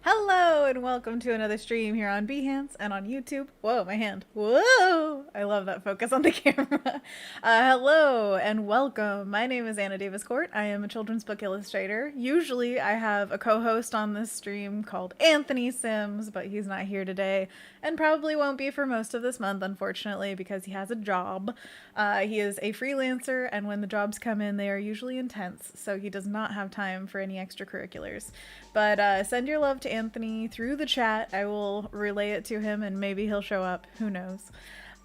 Hello and welcome to another stream here on Behance and on YouTube. Whoa, my hand. Whoa! I love that focus on the camera. Hello and welcome. My name is Anna Daviscourt. I am a children's book illustrator. Usually I have a co-host on this stream called Anthony Sims, but he's not here today and probably won't be for most of this month, unfortunately, because he has a job. He is a freelancer, and when the jobs come in, they are usually intense, so he does not have time for any extracurriculars. But send your love to Anthony through the chat. I will relay it to him and maybe he'll show up. Who knows?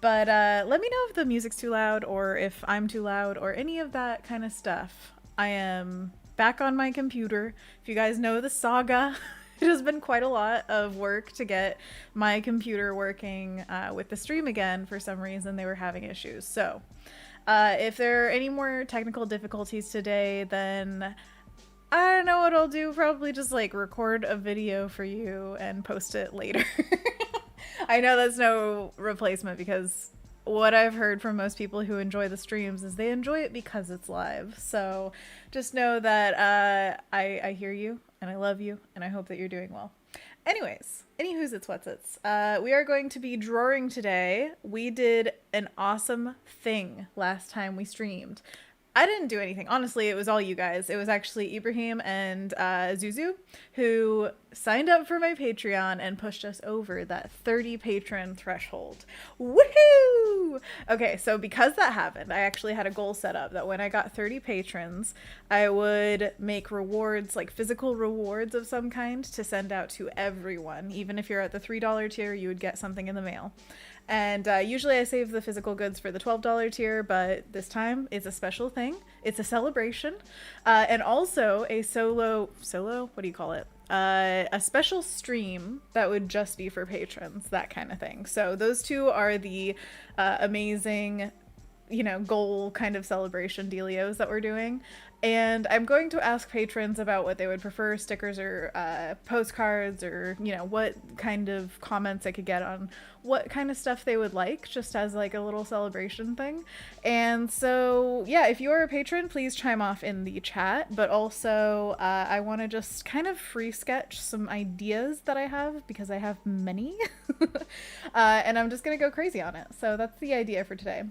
But let me know if the music's too loud or if I'm too loud or any of that kind of stuff. I am back on my computer. If you guys know the saga, it has been quite a lot of work to get my computer working with the stream again. For some reason, they were having issues. So if there are any more technical difficulties today, then I don't know what I'll do. Probably just like record a video for you and post it later. I know that's no replacement because what I've heard from most people who enjoy the streams is they enjoy it because it's live. So just know that I hear you and I love you and I hope that you're doing well. Anyways, anywho's it's what's it's. We are going to be drawing today. We did an awesome thing last time we streamed. I didn't do anything. Honestly, it was all you guys. It was actually Ibrahim and Zuzu who signed up for my Patreon and pushed us over that 30 patron threshold. Woohoo! Okay, so because that happened, I actually had a goal set up that when I got 30 patrons, I would make rewards, like physical rewards of some kind, to send out to everyone. Even if you're at the $3 tier, you would get something in the mail. And usually I save the physical goods for the $12 tier, but this time it's a special thing. It's a celebration. And also a solo, what do you call it? A special stream that would just be for patrons, that kind of thing. So those two are the amazing, goal kind of celebration dealios that we're doing. And I'm going to ask patrons about what they would prefer, stickers or postcards, or, what kind of comments I could get on what kind of stuff they would like, just as like a little celebration thing. And so, yeah, if you are a patron, please chime off in the chat. But also, I want to just kind of free sketch some ideas that I have, because I have many. And I'm just going to go crazy on it. So that's the idea for today.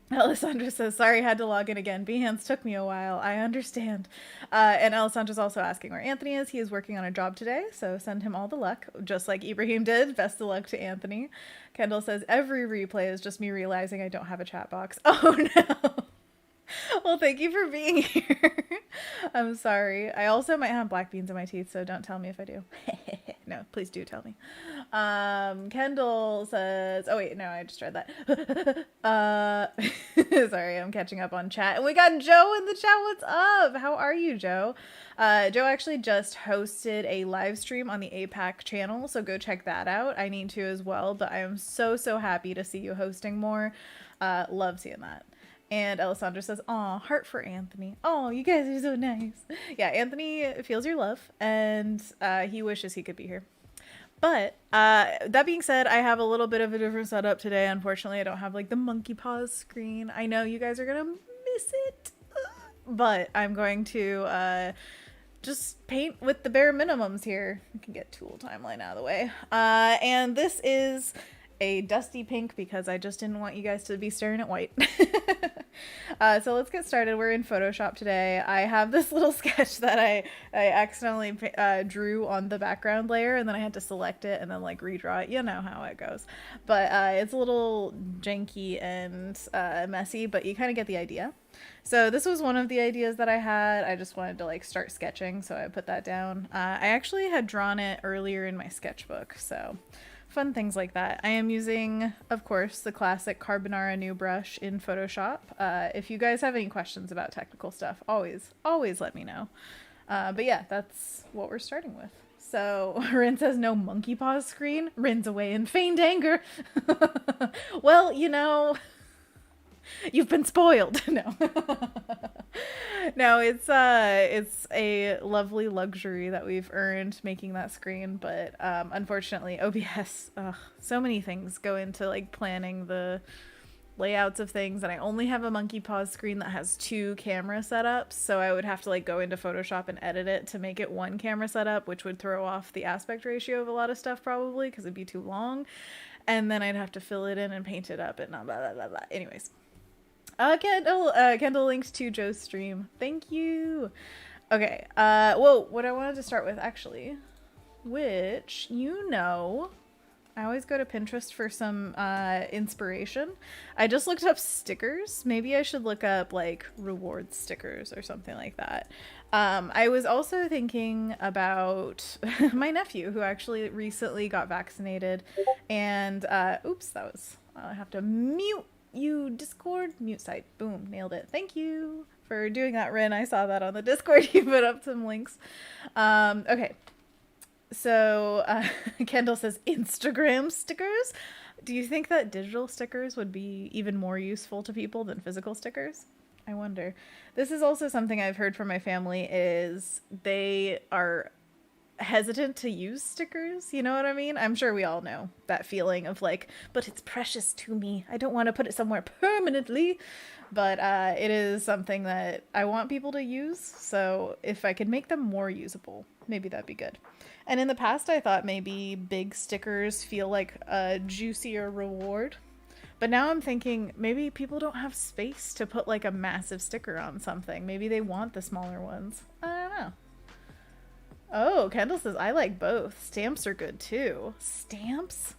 Alessandra says, sorry, had to log in again. Behance took me a while. I understand. And Alessandra's also asking where Anthony is. He is working on a job today, so send him all the luck, just like Ibrahim did. Best of luck to Anthony. Kendall says, every replay is just me realizing I don't have a chat box. Oh, no. Well, thank you for being here. I'm sorry. I also might have black beans in my teeth, so don't tell me if I do. No, please do tell me. Kendall says, oh wait, no, I just read that. Sorry, I'm catching up on chat. And we got Joe in the chat. What's up? How are you, Joe? Joe actually just hosted a live stream on the APAC channel, so go check that out. I need to as well, but I am so happy to see you hosting more. Love seeing that. And Alessandra says, aw, heart for Anthony. Oh, you guys are so nice. Yeah, Anthony feels your love, and he wishes he could be here. But that being said, I have a little bit of a different setup today. Unfortunately, I don't have like the monkey paws screen. I know you guys are going to miss it, but I'm going to just paint with the bare minimums here. I can get tool timeline out of the way. And this is a dusty pink because I just didn't want you guys to be staring at white. So let's get started. We're in Photoshop today. I have this little sketch that I accidentally drew on the background layer, and then I had to select it and then like redraw it. You know how it goes. But it's a little janky and messy, but you kind of get the idea. So this was one of the ideas that I had. I just wanted to like start sketching, so I put that down. I actually had drawn it earlier in my sketchbook, so fun things like that. I am using, of course, the classic Carbonara new brush in Photoshop. If you guys have any questions about technical stuff, always let me know. But yeah, that's what we're starting with. So Rynn says no monkey paws screen. Rynn's away in feigned anger. Well, you've been spoiled. No. No, it's a lovely luxury that we've earned making that screen, but unfortunately OBS, so many things go into like planning the layouts of things, and I only have a monkey paws screen that has 2 camera setups, so I would have to like go into Photoshop and edit it to make it 1 camera setup, which would throw off the aspect ratio of a lot of stuff probably because it'd be too long, and then I'd have to fill it in and paint it up and blah blah blah blah. Anyways, Kendall linked to Joe's stream. Thank you. Okay, whoa, what I wanted to start with actually, which, you know, I always go to Pinterest for some inspiration. I just looked up stickers. Maybe I should look up like reward stickers or something like that. I was also thinking about my nephew who actually recently got vaccinated, and oops, that was, I have to mute you, Discord. Mute site. Boom, nailed it. Thank you for doing that, Rynn. I saw that on the Discord. You put up some links. Okay. So, Kendall says Instagram stickers. Do you think that digital stickers would be even more useful to people than physical stickers? I wonder. This is also something I've heard from my family, is they are hesitant to use stickers. You know what I mean? I'm sure we all know that feeling of like, but it's precious to me. I don't want to put it somewhere permanently. But it is something that I want people to use. So if I could make them more usable, maybe that'd be good. And in the past, I thought maybe big stickers feel like a juicier reward. But now I'm thinking maybe people don't have space to put like a massive sticker on something. Maybe they want the smaller ones. I don't know. Oh, Kendall says, I like both. Stamps are good too. Stamps?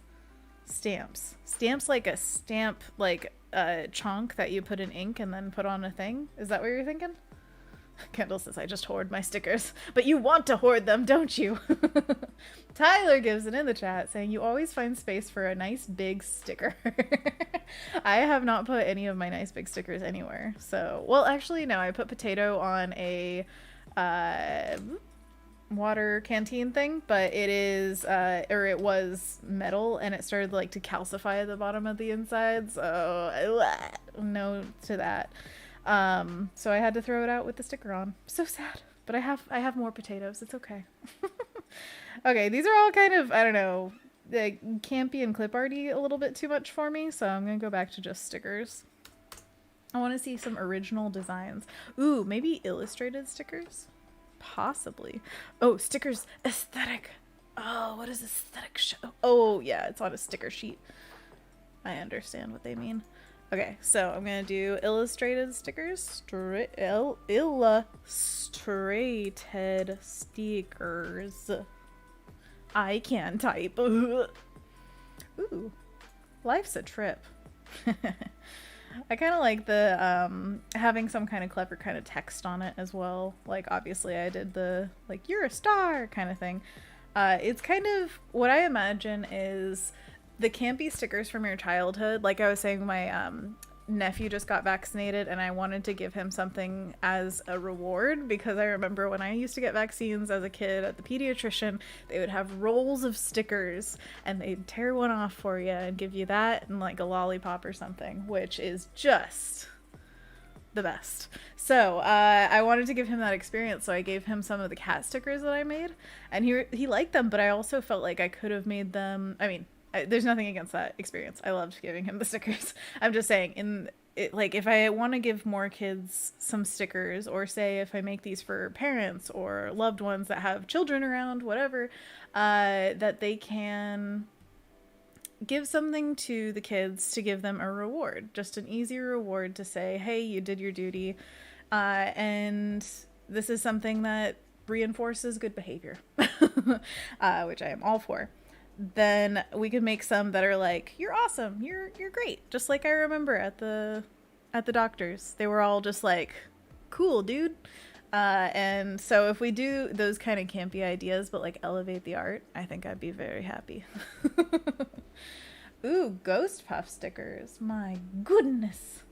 Stamps. Stamps like a stamp, like a chunk that you put in ink and then put on a thing? Is that what you're thinking? Kendall says, I just hoard my stickers. But you want to hoard them, don't you? Tyler gives it in the chat saying, you always find space for a nice big sticker. I have not put any of my nice big stickers anywhere. So, well, actually, no, I put potato on a water canteen thing, but it is, or it was metal, and it started like to calcify at the bottom of the inside. So, no to that. So I had to throw it out with the sticker on. So sad, but I have more potatoes. It's okay. Okay, these are all kind of, I don't know, like campy and clip arty a little bit too much for me, so I'm gonna go back to just stickers. I want to see some original designs. Ooh, maybe illustrated stickers? Possibly. Oh, stickers aesthetic. Oh, what is aesthetic show? Oh, yeah, it's on a sticker sheet. I understand what they mean. Okay, so I'm gonna do illustrated stickers. Illustrated stickers. I can type. Ooh, life's a trip. I kind of like the having some kind of clever kind of text on it as well. Like, obviously I did the like, you're a star kind of thing. It's kind of what I imagine is the campy stickers from your childhood. Like I was saying, my nephew just got vaccinated and I wanted to give him something as a reward, because I remember when I used to get vaccines as a kid at the pediatrician, they would have rolls of stickers and they'd tear one off for you and give you that and like a lollipop or something, which is just the best. So I wanted to give him that experience, so I gave him some of the cat stickers that I made, and he liked them, but I also felt like I could have made them, I mean, there's nothing against that experience. I loved giving him the stickers. I'm just saying, like, if I want to give more kids some stickers, or say if I make these for parents or loved ones that have children around, whatever, that they can give something to the kids to give them a reward, just an easy reward to say, hey, you did your duty, and this is something that reinforces good behavior, which I am all for. Then we could make some that are like, you're awesome, you're great, just like I remember at the doctors, they were all just like, cool, dude. And so if we do those kind of campy ideas but like elevate the art, I think I'd be very happy. Ooh, ghost puff stickers, my goodness.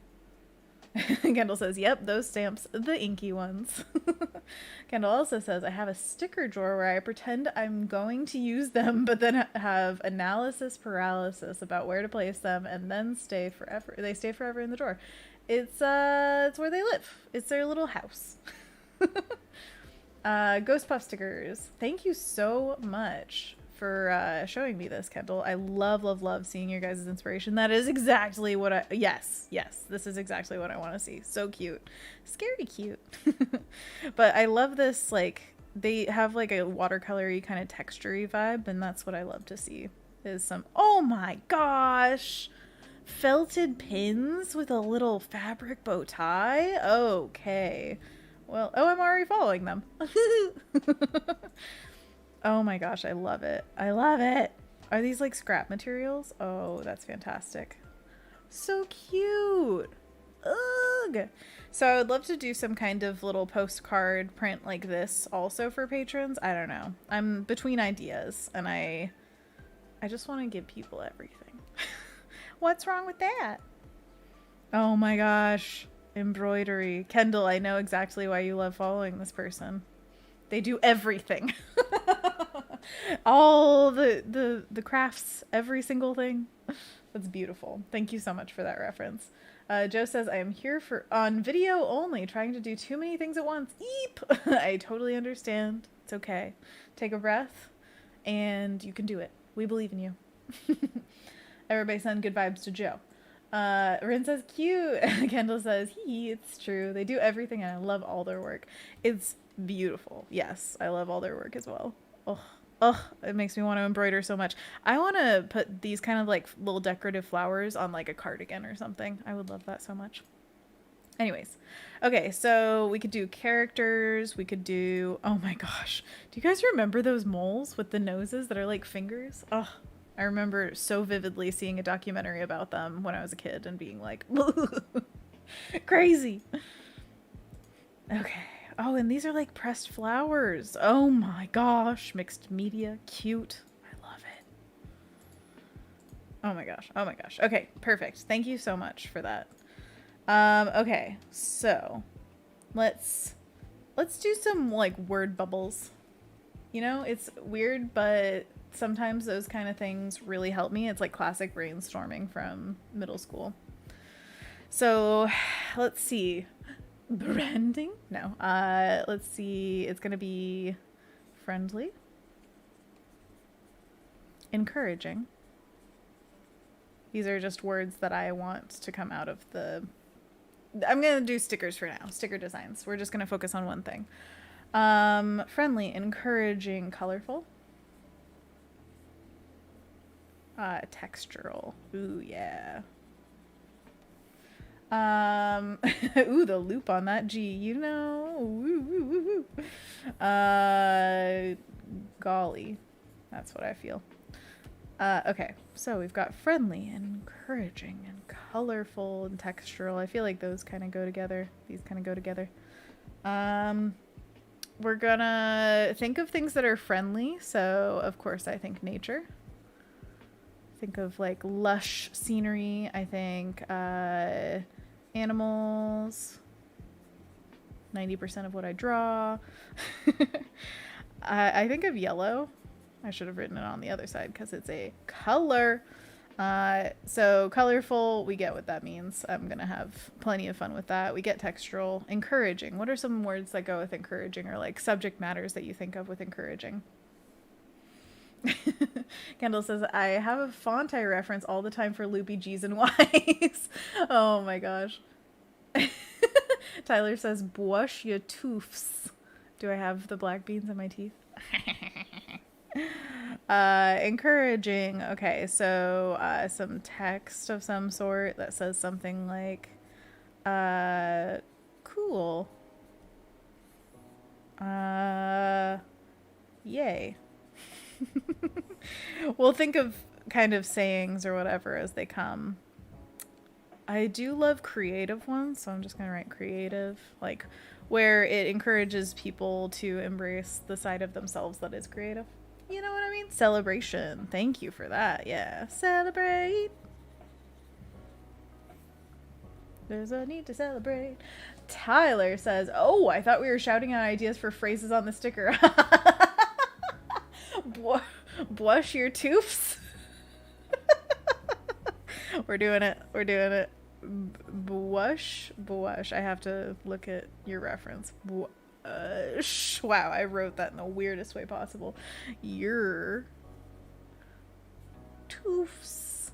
Kendall says, yep, those stamps, the inky ones. Kendall also says, I have a sticker drawer where I pretend I'm going to use them, but then have analysis paralysis about where to place them, and then stay forever. They stay forever in the drawer. It's where they live. It's their little house. Ghost puff stickers. Thank you so much for showing me this, Kendall. I love, love, love seeing your guys' inspiration. That is exactly what yes, this is exactly what I want to see. So cute. Scary cute. But I love this, like, they have like a watercolory kind of textury vibe, and that's what I love to see is some, oh my gosh, felted pins with a little fabric bow tie. Okay. Well, oh, I'm already following them. Oh my gosh, I love it. I love it. Are these like scrap materials? Oh, that's fantastic. So cute. Ugh. So I would love to do some kind of little postcard print like this also for patrons. I don't know. I'm between ideas, and I just want to give people everything. What's wrong with that? Oh my gosh. Embroidery. Kendall, I know exactly why you love following this person. They do everything. All the crafts, every single thing. That's beautiful. Thank you so much for that reference. Joe says, I am here on video only, trying to do too many things at once. Eep! I totally understand. It's okay. Take a breath, and you can do it. We believe in you. Everybody send good vibes to Joe. Rynn says, cute. Kendall says, it's true. They do everything, and I love all their work. It's beautiful. Yes, I love all their work as well. Oh, it makes me want to embroider so much. I want to put these kind of like little decorative flowers on like a cardigan or something. I would love that so much. Anyways, okay, so we could do characters. We could do, oh my gosh, do you guys remember those moles with the noses that are like fingers? Oh, I remember so vividly seeing a documentary about them when I was a kid and being like, crazy. Okay. Oh, and these are like pressed flowers. Oh my gosh. Mixed media. Cute. I love it. Oh my gosh. Oh my gosh. Okay, perfect. Thank you so much for that. Okay, so let's do some like word bubbles. You know, it's weird, but sometimes those kind of things really help me. It's like classic brainstorming from middle school. So let's see. Branding? No. Let's see. It's going to be friendly, encouraging. These are just words that I want to come out of the... I'm going to do stickers for now. Sticker designs. We're just going to focus on one thing. Friendly, encouraging, colorful. Textural. Ooh, yeah. Ooh, the loop on that G, you know. Woo. Golly. That's what I feel. Okay, so we've got friendly and encouraging and colorful and textural. I feel like those kind of go together. These kind of go together. We're gonna think of things that are friendly. So, of course, I think nature. Think of like lush scenery. I think animals. 90% of what I draw. I think of yellow. I should have written it on the other side because it's a color. So colorful, we get what that means. I'm going to have plenty of fun with that. We get textural. Encouraging. What are some words that go with encouraging, or like subject matters that you think of with encouraging? Kendall says, I have a font I reference all the time for loopy G's and Y's. Oh my gosh. Tyler says, brush your tooths. Do I have the black beans in my teeth? Encouraging. Okay, so some text of some sort that says something like cool. Yay. We'll think of kind of sayings or whatever as they come. I do love creative ones, so I'm just gonna write creative, like where it encourages people to embrace the side of themselves that is creative. You know what I mean? Celebration. Thank you for that. Yeah. Celebrate. There's a need to celebrate. Tyler says, oh, I thought we were shouting out ideas for phrases on the sticker. Blush your tooths. We're doing it. We're doing it. Blush. I have to look at your reference. Wow, I wrote that in the weirdest way possible. toofs.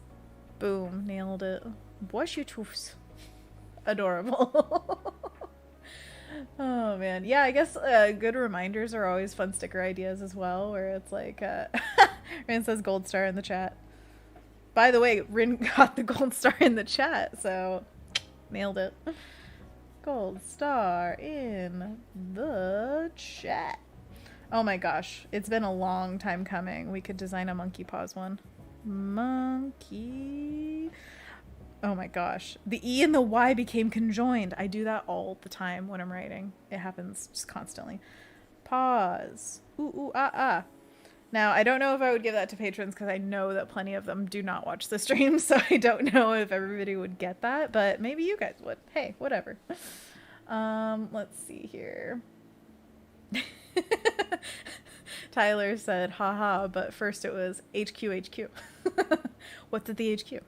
Boom, nailed it. Wash your toofs. Adorable. Oh man, yeah, I guess good reminders are always fun sticker ideas as well, where it's like Rynn says gold star in the chat. By the way, Rynn got the gold star in the chat, so nailed it. Gold star in the chat. Oh my gosh, it's been a long time coming. We could design a monkey paws one. Monkey. Oh my gosh. The E and the Y became conjoined. I do that all the time when I'm writing. It happens just constantly. Pause. Ooh, ooh, ah, ah. Now, I don't know if I would give that to patrons because I know that plenty of them do not watch the stream, so I don't know if everybody would get that, but maybe you guys would. Hey, whatever. Let's see here. Tyler said, haha, but first it was HQ. What's at the HQ?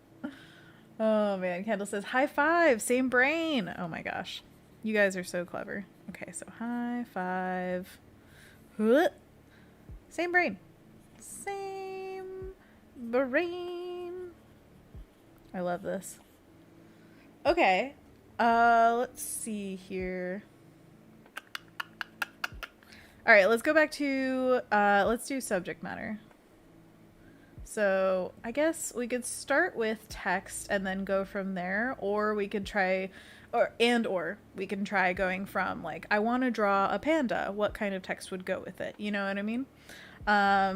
Oh man, Kendall says, high five, same brain. Oh my gosh. You guys are so clever. Okay, so high five. Same brain. Same brain. I love this. Okay. Let's see here. All right, let's go back to, let's do subject matter. So I guess we could start with text and then go from there, or we could try, or we can try going from like, I want to draw a panda. What kind of text would go with it? You know what I mean?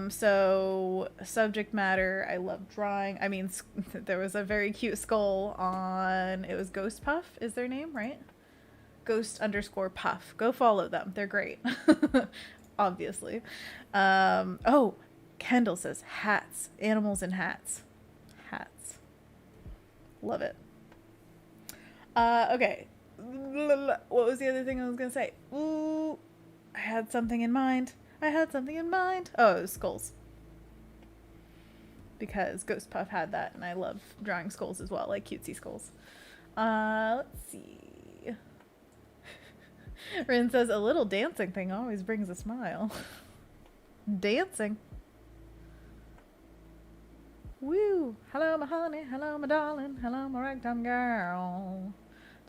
So subject matter, I love drawing. I mean, there was a very cute skull on, it was Ghost Puff is their name, right? Ghost_Puff. Go follow them. They're great. Obviously. Oh, Kendall says hats. Animals in hats. Hats. Love it. Okay. What was the other thing I was going to say? Ooh, I had something in mind. Oh, it was skulls. Because Ghost Puff had that, and I love drawing skulls as well, like cutesy skulls. Let's see. Rynn says, a little dancing thing always brings a smile. Dancing. Woo! Hello, my honey. Hello, my darling. Hello, my ragtime girl.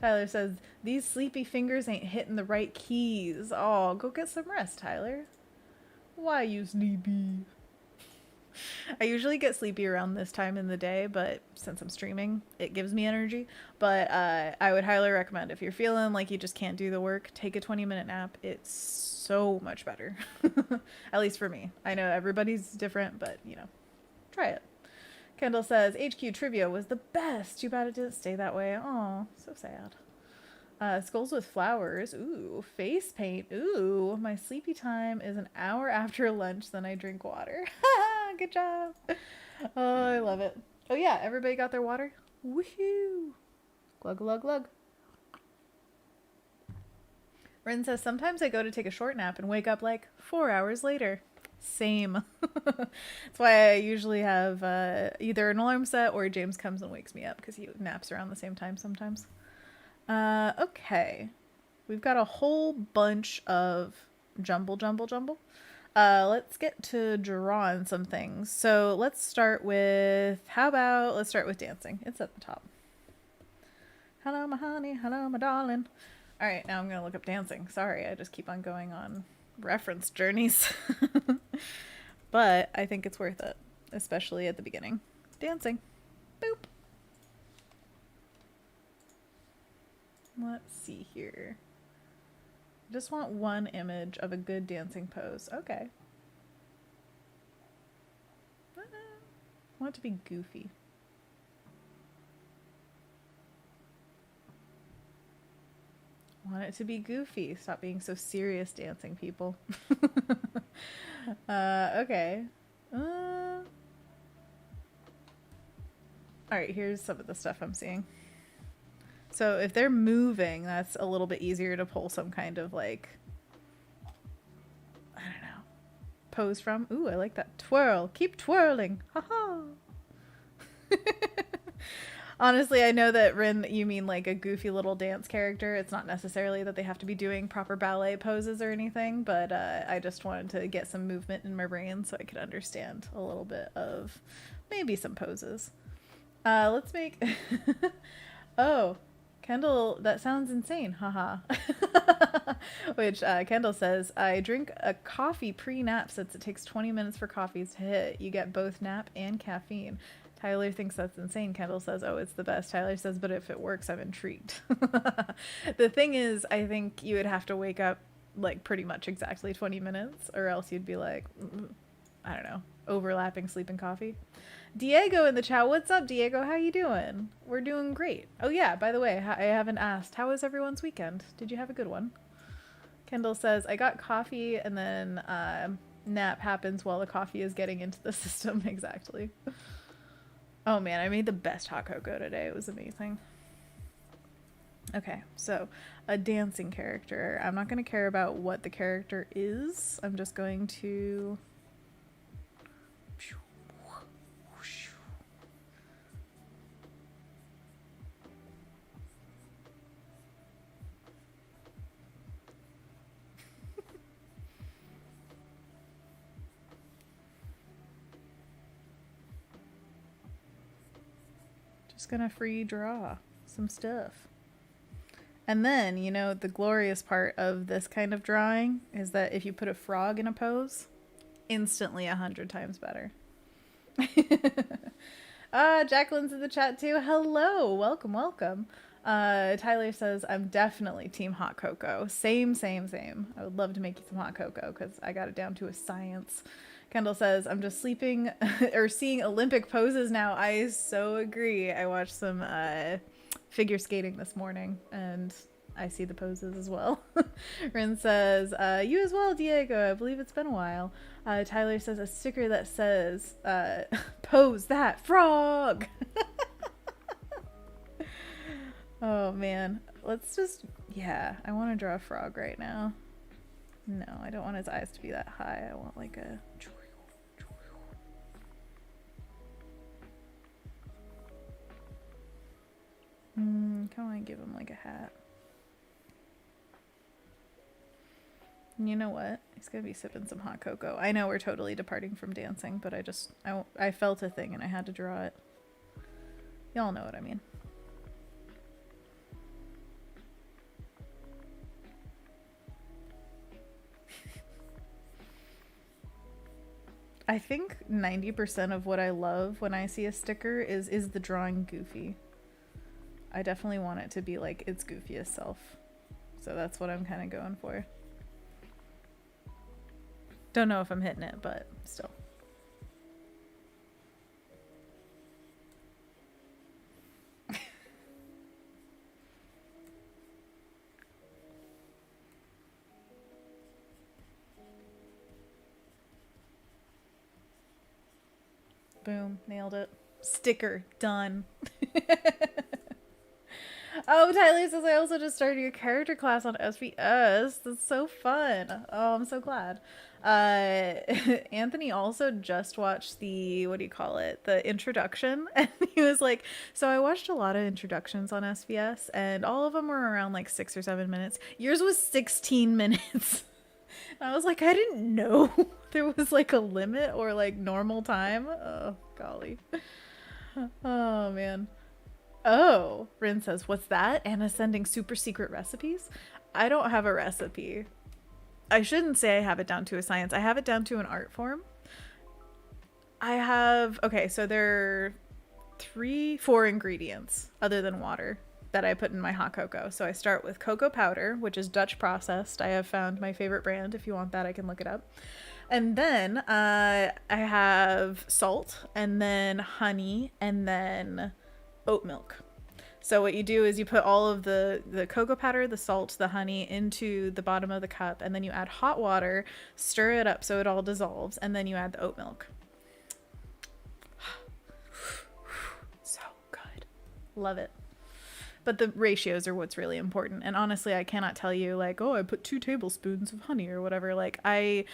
Tyler says, these sleepy fingers ain't hitting the right keys. Oh, go get some rest, Tyler. Why you sleepy? I usually get sleepy around this time in the day, but since I'm streaming, it gives me energy. But I would highly recommend if you're feeling like you just can't do the work, take a 20-minute nap. It's so much better. At least for me. I know everybody's different, but, you know, try it. Kendall says, HQ trivia was the best. Too bad it didn't stay that way. Aw, so sad. Skulls with flowers. Ooh, face paint. Ooh, my sleepy time is an hour after lunch, then I drink water. Good job. Oh, I love it. Oh yeah, everybody got their water? Woohoo! Glug, glug, glug. Rynn says, sometimes I go to take a short nap and wake up like 4 hours later. Same. That's why I usually have either an alarm set or James comes and wakes me up because he naps around the same time sometimes. Okay. We've got a whole bunch of jumble. Let's get to drawing some things. So let's start with, let's start with dancing. It's at the top. Hello, my honey. Hello, my darling. All right, now I'm going to look up dancing. Sorry, I just keep on going on reference journeys. But I think it's worth it, especially at the beginning. Dancing. Boop. Let's see here. I just want one image of a good dancing pose. Okay. I want it to be goofy. Want it to be goofy. Stop being so serious, dancing people. Okay. Alright, here's some of the stuff I'm seeing. So if they're moving, that's a little bit easier to pull some kind of like, I don't know, pose from. Ooh, I like that. Twirl. Keep twirling. Haha. Honestly, I know that Rynn, you mean like a goofy little dance character. It's not necessarily that they have to be doing proper ballet poses or anything, but I just wanted to get some movement in my brain so I could understand a little bit of maybe some poses. Let's make... Oh, Kendall, that sounds insane, haha. Which Kendall says, I drink a coffee pre-nap since it takes 20 minutes for coffees to hit. You get both nap and caffeine. Tyler thinks that's insane. Kendall says, oh, it's the best. Tyler says, but if it works, I'm intrigued. The thing is, I think you would have to wake up like pretty much exactly 20 minutes or else you'd be like, I don't know, overlapping sleep and coffee. Diego in the chat. What's up, Diego? How you doing? We're doing great. Oh yeah, by the way, I haven't asked, how was everyone's weekend? Did you have a good one? Kendall says, I got coffee and then nap happens while the coffee is getting into the system. Exactly. Oh man, I made the best hot cocoa today. It was amazing. Okay, so a dancing character. I'm not going to care about what the character is. I'm just going to... Just gonna free draw some stuff. And then, you know, the glorious part of this kind of drawing is that if you put a frog in a pose, instantly 100 times better. Jacqueline's in the chat too. Hello, welcome, welcome. Tyler says, I'm definitely team hot cocoa. Same. I would love to make you some hot cocoa because I got it down to a science. Kendall says, I'm just sleeping or seeing Olympic poses now. I so agree. I watched some figure skating this morning and I see the poses as well. Rynn says, you as well, Diego. I believe it's been a while. Tyler says, a sticker that says, pose that frog. Oh man, let's just, yeah, I want to draw a frog right now. No, I don't want his eyes to be that high. I want like a... kind of want to give him like a hat. You know what? He's gonna be sipping some hot cocoa. I know we're totally departing from dancing, but I felt a thing and I had to draw it. Y'all know what I mean. I think 90% of what I love when I see a sticker is the drawing goofy. I definitely want it to be like its goofiest self. So that's what I'm kind of going for. Don't know if I'm hitting it, but still. Boom, nailed it. Sticker, done. Oh, Tyler says, I also just started your character class on SBS. That's so fun. Oh, I'm so glad. Anthony also just watched the, what do you call it? The introduction. And he was like, so I watched a lot of introductions on SBS and all of them were around like 6 or 7 minutes. Yours was 16 minutes. And I was like, I didn't know there was like a limit or like normal time. Oh, golly. Oh, man. Oh, Rynn says, what's that? Anna's sending super secret recipes? I don't have a recipe. I shouldn't say I have it down to a science. I have it down to an art form. I have, okay, so there are 4 ingredients other than water that I put in my hot cocoa. So I start with cocoa powder, which is Dutch processed. I have found my favorite brand. If you want that, I can look it up. And then I have salt and then honey and then oat milk. So what you do is you put all of the cocoa powder, the salt, the honey into the bottom of the cup, and then you add hot water, stir it up so it all dissolves, and then you add the oat milk. So good. Love it. But the ratios are what's really important. And honestly, I cannot tell you like, oh, I put 2 tablespoons of honey or whatever. Like I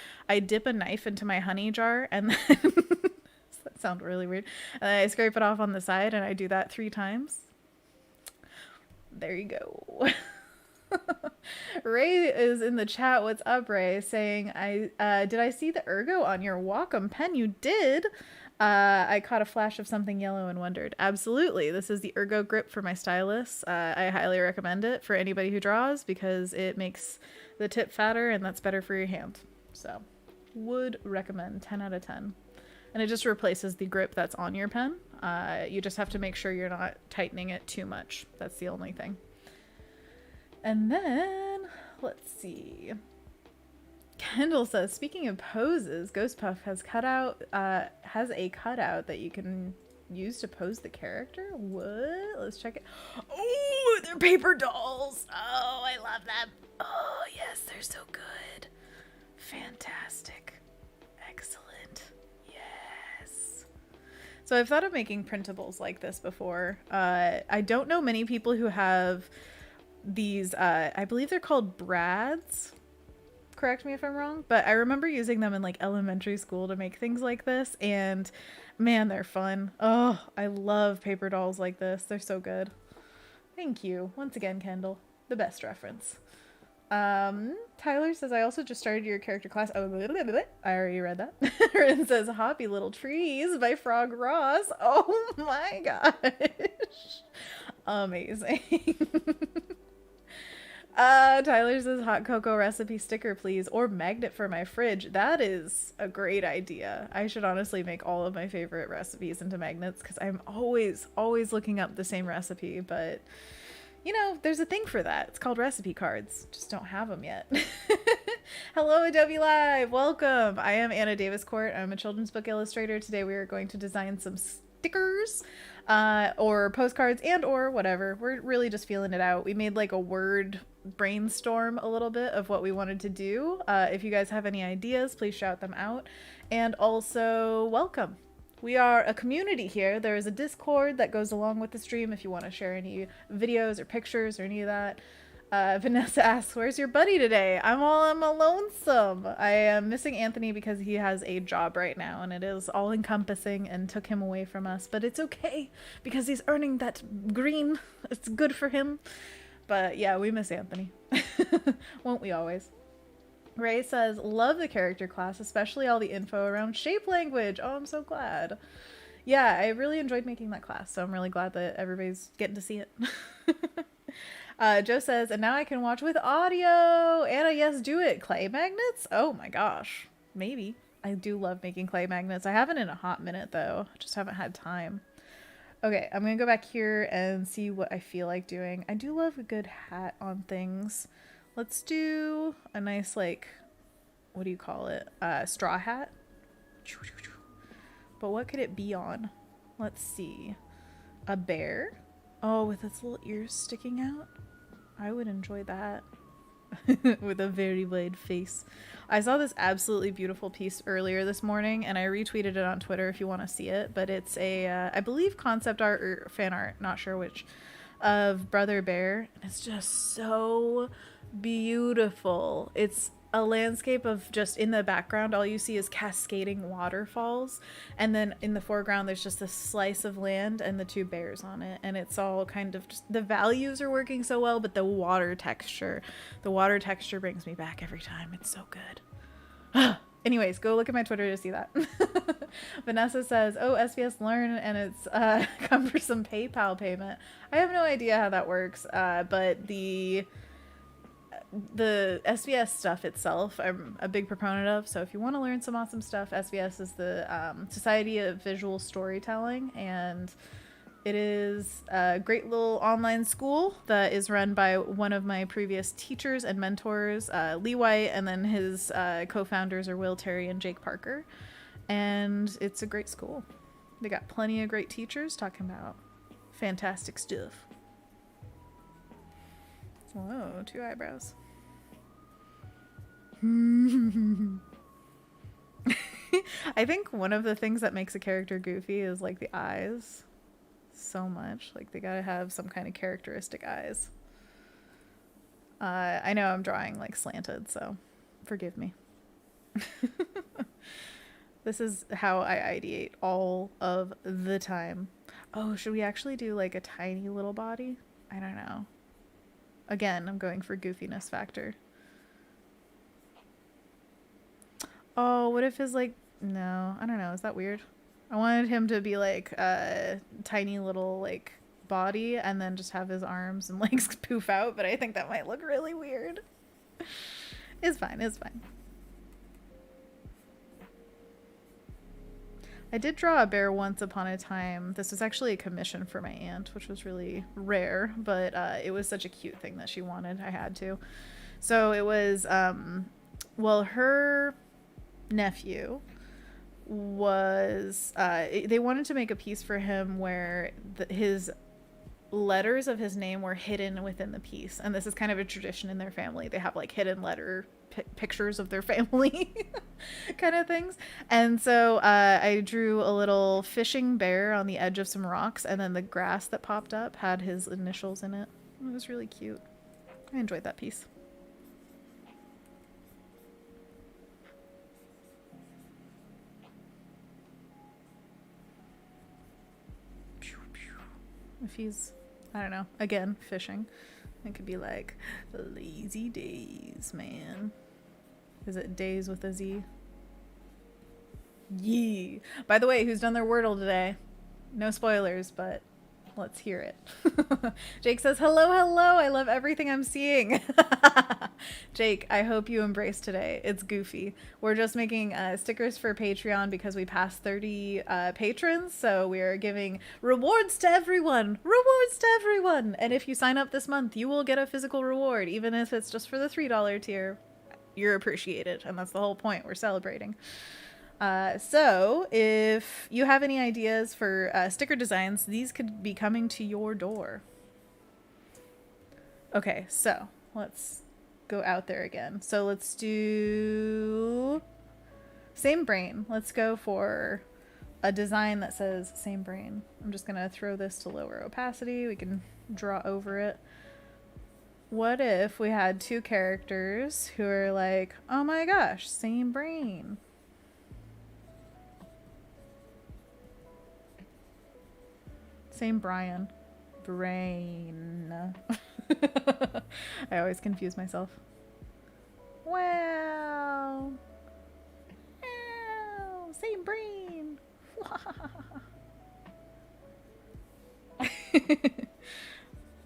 dip a knife into my honey jar and then that sounds really weird. And I scrape it off on the side and I do that 3 times. There you go. Ray is in the chat. What's up, Ray? Saying, did I see the ergo on your Wacom pen? You did. I caught a flash of something yellow and wondered. Absolutely. This is the Ergo grip for my stylus. I highly recommend it for anybody who draws because it makes the tip fatter and that's better for your hand. So, would recommend. 10 out of 10. And it just replaces the grip that's on your pen. You just have to make sure you're not tightening it too much. That's the only thing. And then, let's see. Kendall says, speaking of poses, Ghost Puff has a cutout that you can use to pose the character. What? Let's check it. Oh, they're paper dolls. Oh, I love them. Oh, yes, they're so good. Fantastic. Excellent. Yes. So I've thought of making printables like this before. I don't know many people who have these, I believe they're called brads. Correct me if I'm wrong, but I remember using them in like elementary school to make things like this, and man, they're fun. Oh, I love paper dolls like this. They're so good. Thank you. Once again, Kendall. The best reference. Tyler says, I also just started your character class. Oh, I already read that. Rynn says, Hoppy Little Trees by Frog Ross. Oh my gosh. Amazing. Tyler says hot cocoa recipe sticker, please, or magnet for my fridge. That is a great idea. I should honestly make all of my favorite recipes into magnets because I'm always looking up the same recipe, but you know, there's a thing for that. It's called recipe cards. Just don't have them yet. Hello, Adobe Live. Welcome. I am Anna Daviscourt. I'm a children's book illustrator. Today we are going to design some stickers or postcards and or whatever. We're really just feeling it out. We made like a word brainstorm a little bit of what we wanted to do. If you guys have any ideas, please shout them out. And also, welcome. We are a community here. There is a Discord that goes along with the stream if you want to share any videos or pictures or any of that. Vanessa asks, where's your buddy today? I'm lonesome. I am missing Anthony because he has a job right now and it is all encompassing and took him away from us, but it's okay because he's earning that green. It's good for him. But yeah, we miss Anthony. Won't we always? Ray says, love the character class, especially all the info around shape language. Oh, I'm so glad. Yeah, I really enjoyed making that class, so I'm really glad that everybody's getting to see it. Joe says, and now I can watch with audio. Anna, yes, do it. Clay magnets? Oh my gosh. Maybe. I do love making clay magnets. I haven't in a hot minute, though. I just haven't had time. Okay, I'm going to go back here and see what I feel like doing. I do love a good hat on things. Let's do a nice, like, what do you call it? Straw hat. But what could it be on? Let's see. A bear? Oh, with its little ears sticking out? I would enjoy that. With a very wide face. I saw this absolutely beautiful piece earlier this morning, and I retweeted it on Twitter if you want to see it. But it's a, I believe, concept art or fan art, not sure which, of Brother Bear. And it's just so beautiful. It's a landscape of just in the background all you see is cascading waterfalls, and then in the foreground there's just a slice of land and the two bears on it, and it's all kind of just, the values are working so well, but the water texture brings me back every time. It's so good. Anyways, go look at my Twitter to see that. Vanessa says, oh, SBS Learn, and it's cumbersome PayPal payment. I have no idea how that works, but the SBS stuff itself I'm a big proponent of, so if you want to learn some awesome stuff, SBS is the Society of Visual Storytelling, and it is a great little online school that is run by one of my previous teachers and mentors, Lee White, and then his co-founders are Will Terry and Jake Parker, and it's a great school. They got plenty of great teachers talking about fantastic stuff. Whoa, two eyebrows. I think one of the things that makes a character goofy is like the eyes. So much. Like they gotta have some kind of characteristic eyes. I know I'm drawing like slanted, so forgive me. This is how I ideate all of the time. Oh, should we actually do like a tiny little body? I don't know. Again, I'm going for goofiness factor. Oh, what if his like... No, I don't know. Is that weird? I wanted him to be like a tiny little like body and then just have his arms and legs poof out, but I think that might look really weird. It's fine, it's fine. I did draw a bear once upon a time. This was actually a commission for my aunt, which was really rare, but it was such a cute thing that she wanted. I had to. So it was, well, her nephew was, they wanted to make a piece for him where his letters of his name were hidden within the piece. And this is kind of a tradition in their family. They have like hidden letter pictures of their family kind of things. And so I drew a little fishing bear on the edge of some rocks, and then the grass that popped up had his initials in it. It was really cute. I enjoyed that piece. If he's, I don't know, again, fishing, it could be like lazy days, man. Is it days with a Z? Yee. By the way, who's done their Wordle today? No spoilers, but let's hear it. Jake says, hello, hello. I love everything I'm seeing. Jake, I hope you embrace today. It's goofy. We're just making stickers for Patreon because we passed 30 patrons. So we are giving rewards to everyone. Rewards to everyone. And if you sign up this month, you will get a physical reward, even if it's just for the $3 tier. You're appreciated. And that's the whole point. We're celebrating. So if you have any ideas for sticker designs, these could be coming to your door. Okay, so let's go out there again. So let's do same brain. Let's go for a design that says same brain. I'm just going to throw this to lower opacity. We can draw over it. What if we had two characters who are like, oh my gosh, same brain. Same Brian. Brain. I always confuse myself. Wow. Wow. Same brain.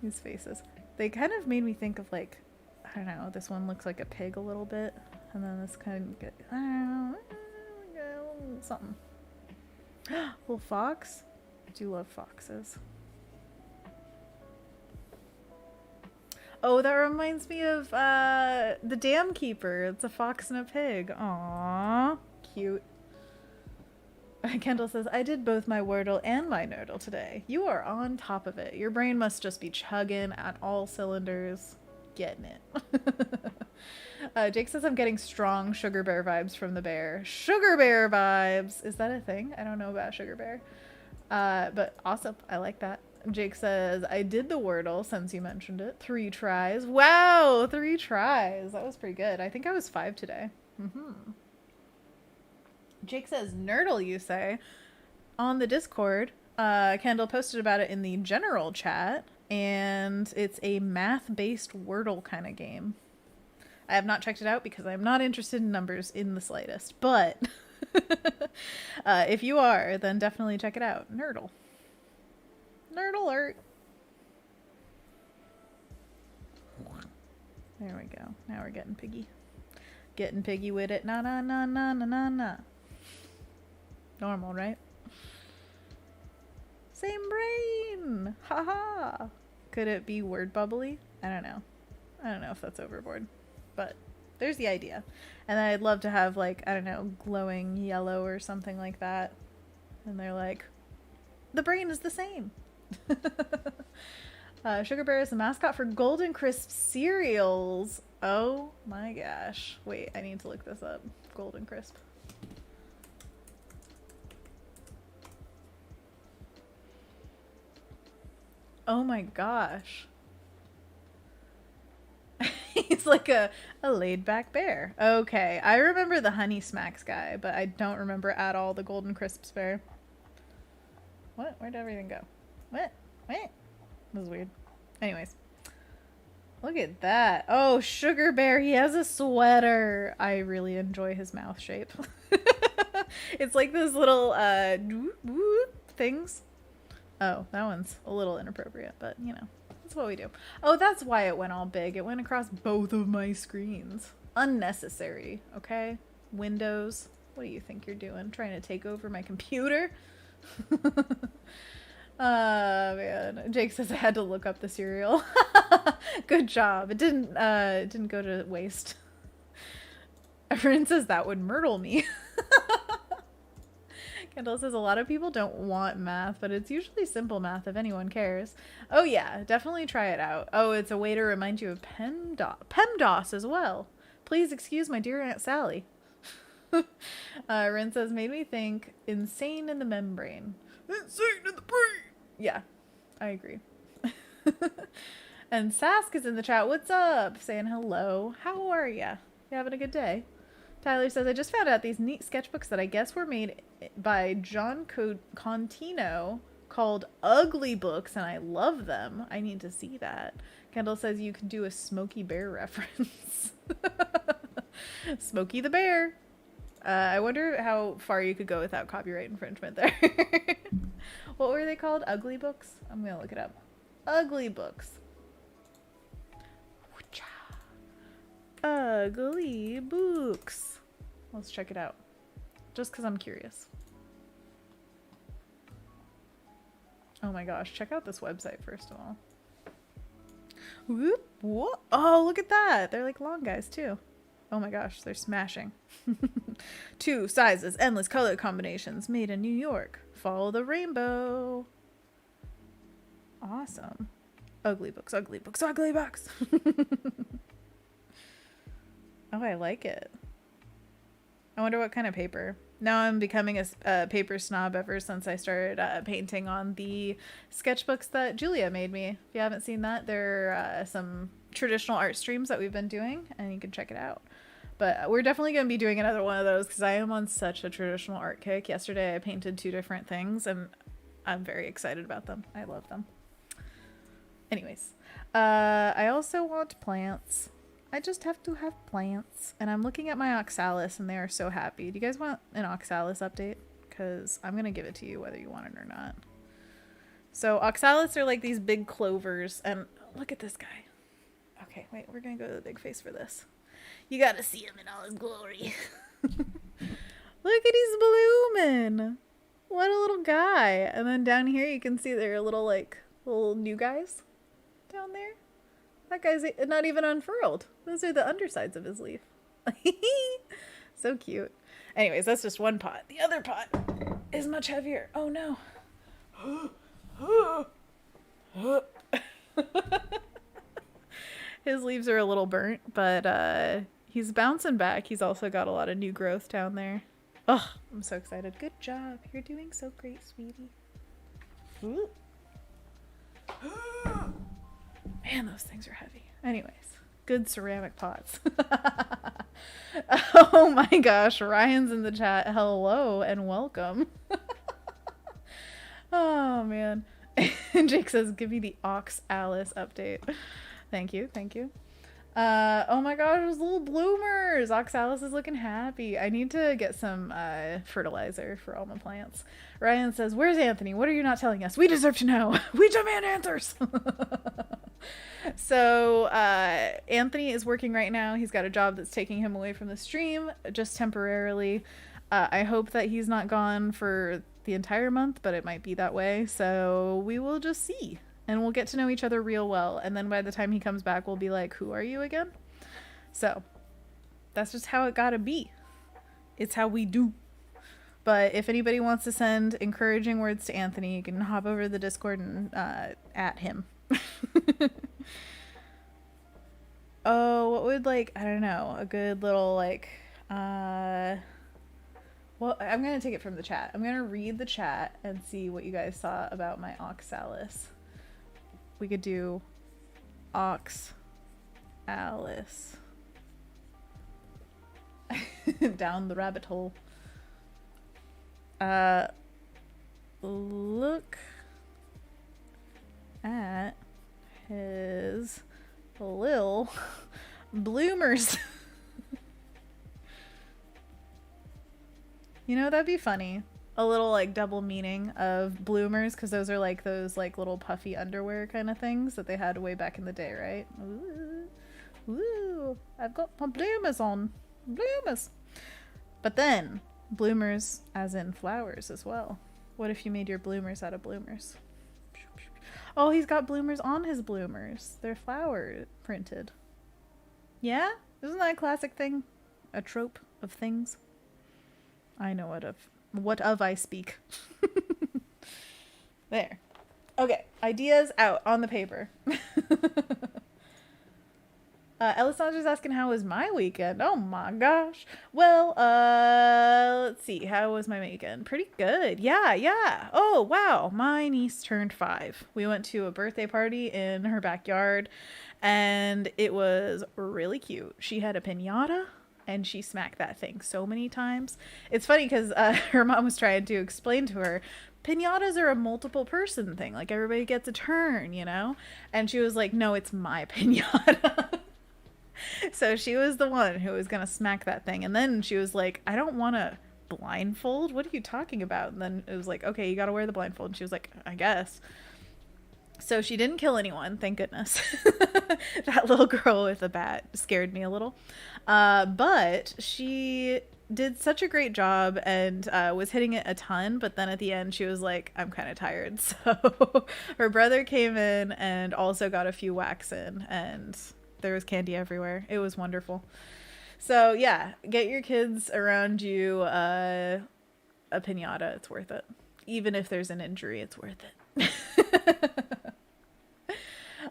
These faces. They kind of made me think of like, I don't know, this one looks like a pig a little bit. And then this kind of, I don't know, something. Little fox. I do love foxes. Oh, that reminds me of the Dam Keeper. It's a fox and a pig. Aww, cute. Kendall says, I did both my Wordle and my Nerdle today. You are on top of it. Your brain must just be chugging at all cylinders. Getting it. Jake says, I'm getting strong Sugar Bear vibes from the bear. Sugar Bear vibes! Is that a thing? I don't know about Sugar Bear. But awesome. I like that. Jake says, I did the Wordle since you mentioned it. 3 tries. Wow! 3 tries. That was pretty good. I think I was 5 today. Jake says, Nerdle, you say? On the Discord, Kendall posted about it in the general chat, and it's a math-based Wordle kind of game. I have not checked it out because I'm not interested in numbers in the slightest, but if you are, then definitely check it out. Nerdle. Nerd alert. There we go. Now we're getting piggy. Getting piggy with it. Na na na na na na na. Normal, right? Same brain. Haha. Could it be word bubbly? I don't know. I don't know if that's overboard, but there's the idea. And I'd love to have like, I don't know, glowing yellow or something like that. And they're like, the brain is the same. Sugar Bear is the mascot for Golden Crisp cereals. Oh my gosh. Wait, I need to look this up. Golden Crisp. Oh my gosh. He's like a laid back bear. Okay, I remember the Honey Smacks guy, but I don't remember at all the Golden Crisps bear. What? Where'd everything go? What? What? This is weird. Anyways. Look at that. Oh, Sugar Bear, he has a sweater. I really enjoy his mouth shape. It's like those little things. Oh, that one's a little inappropriate, but you know, that's what we do. Oh, that's why it went all big. It went across both of my screens. Unnecessary, okay? Windows, what do you think you're doing? Trying to take over my computer? Oh man. Jake says I had to look up the cereal. Good job. It didn't go to waste. Rynn says that would myrtle me. Kendall says a lot of people don't want math, but it's usually simple math if anyone cares. Oh yeah, definitely try it out. Oh, it's a way to remind you of PEMDAS as well. Please excuse my dear Aunt Sally. Rynn says, made me think insane in the membrane. Insane in the brain! Yeah, I agree. And Sask is in the chat. What's up? Saying hello. How are ya? You having a good day? Tyler says, I just found out these neat sketchbooks that I guess were made by John Contino called Ugly Books, and I love them. I need to see that. Kendall says you can do a Smokey Bear reference. Smokey the Bear. I wonder how far you could go without copyright infringement there. What were they called? Ugly Books? I'm going to look it up. Ugly Books. Ugly Books. Let's check it out. Just because I'm curious. Oh my gosh. Check out this website first of all. Whoop, whoop. Oh, look at that. They're like long guys too. Oh my gosh. They're smashing. 2 sizes. Endless color combinations. Made in New York. Follow the rainbow. Awesome. Ugly Books. Ugly Books. Ugly Books. Oh, I like it. I wonder what kind of paper. Now I'm becoming a paper snob ever since I started painting on the sketchbooks that Julia made me. If you haven't seen that, there are some traditional art streams that we've been doing, and you can check it out. But we're definitely going to be doing another one of those because I am on such a traditional art kick. Yesterday I painted 2 different things, and I'm very excited about them. I love them. Anyways, I also want plants. I just have to have plants. And I'm looking at my Oxalis and they are so happy. Do you guys want an Oxalis update? Because I'm going to give it to you whether you want it or not. So Oxalis are like these big clovers. And look at this guy. Okay, wait. We're going to go to the big face for this. You got to see him in all his glory. Look at he's blooming. What a little guy. And then down here you can see there are little new guys down there. That guy's not even unfurled. Those are the undersides of his leaf. So cute. Anyways, that's just one pot. The other pot is much heavier. Oh no. His leaves are a little burnt, but he's bouncing back. He's also got a lot of new growth down there. Oh, I'm so excited. Good job. You're doing so great, sweetie. Man, those things are heavy. Anyways, good ceramic pots. Oh my gosh, Ryan's in the chat. Hello and welcome. Oh man. And Jake says, give me the Oxalis update. Thank you, thank you. Oh my gosh, those little bloomers. Oxalis is looking happy. I need to get some fertilizer for all my plants. Ryan says, where's Anthony? What are you not telling us? We deserve to know. We demand answers. So Anthony is working right now. He's got a job that's taking him away from the stream just temporarily. I hope that he's not gone for the entire month, but it might be that way. So we will just see. And we'll get to know each other real well. And then by the time he comes back, we'll be like, who are you again? So that's just how it gotta be. It's how we do. But if anybody wants to send encouraging words to Anthony, you can hop over to the Discord and at him. Oh, what would I don't know, a good little well, I'm going to take it from the chat. I'm going to read the chat and see what you guys saw about my Oxalis. We could do Oxalis. Down the rabbit hole. Look at his lil bloomers. You know, that'd be funny. A little like double meaning of bloomers, because those are like those like little puffy underwear kind of things that they had way back in the day, right? Ooh, ooh, I've got my bloomers on. Bloomers. But then, bloomers as in flowers as well. What if you made your bloomers out of bloomers? Oh, he's got bloomers on his bloomers. They're flower printed. Yeah? Isn't that a classic thing? A trope of things? I know what of I speak. There. Okay, ideas out on the paper. Alessandra's asking, how was my weekend? Oh my gosh. Well, let's see. How was my weekend? Pretty good. Yeah. Oh, wow. My niece turned 5. We went to a birthday party in her backyard, and it was really cute. She had a piñata, and she smacked that thing so many times. It's funny because her mom was trying to explain to her, piñatas are a multiple person thing. Like, everybody gets a turn, you know? And she was like, no, it's my piñata. So she was the one who was going to smack that thing. And then she was like, I don't want to blindfold. What are you talking about? And then it was like, okay, you got to wear the blindfold. And she was like, I guess. So she didn't kill anyone, thank goodness. That little girl with the bat scared me a little. But she did such a great job and was hitting it a ton. But then at the end, she was like, I'm kind of tired. So her brother came in and also got a few whacks in. And there was candy everywhere. It was wonderful. So yeah, get your kids around you a piñata. It's worth it. Even if there's an injury, it's worth it.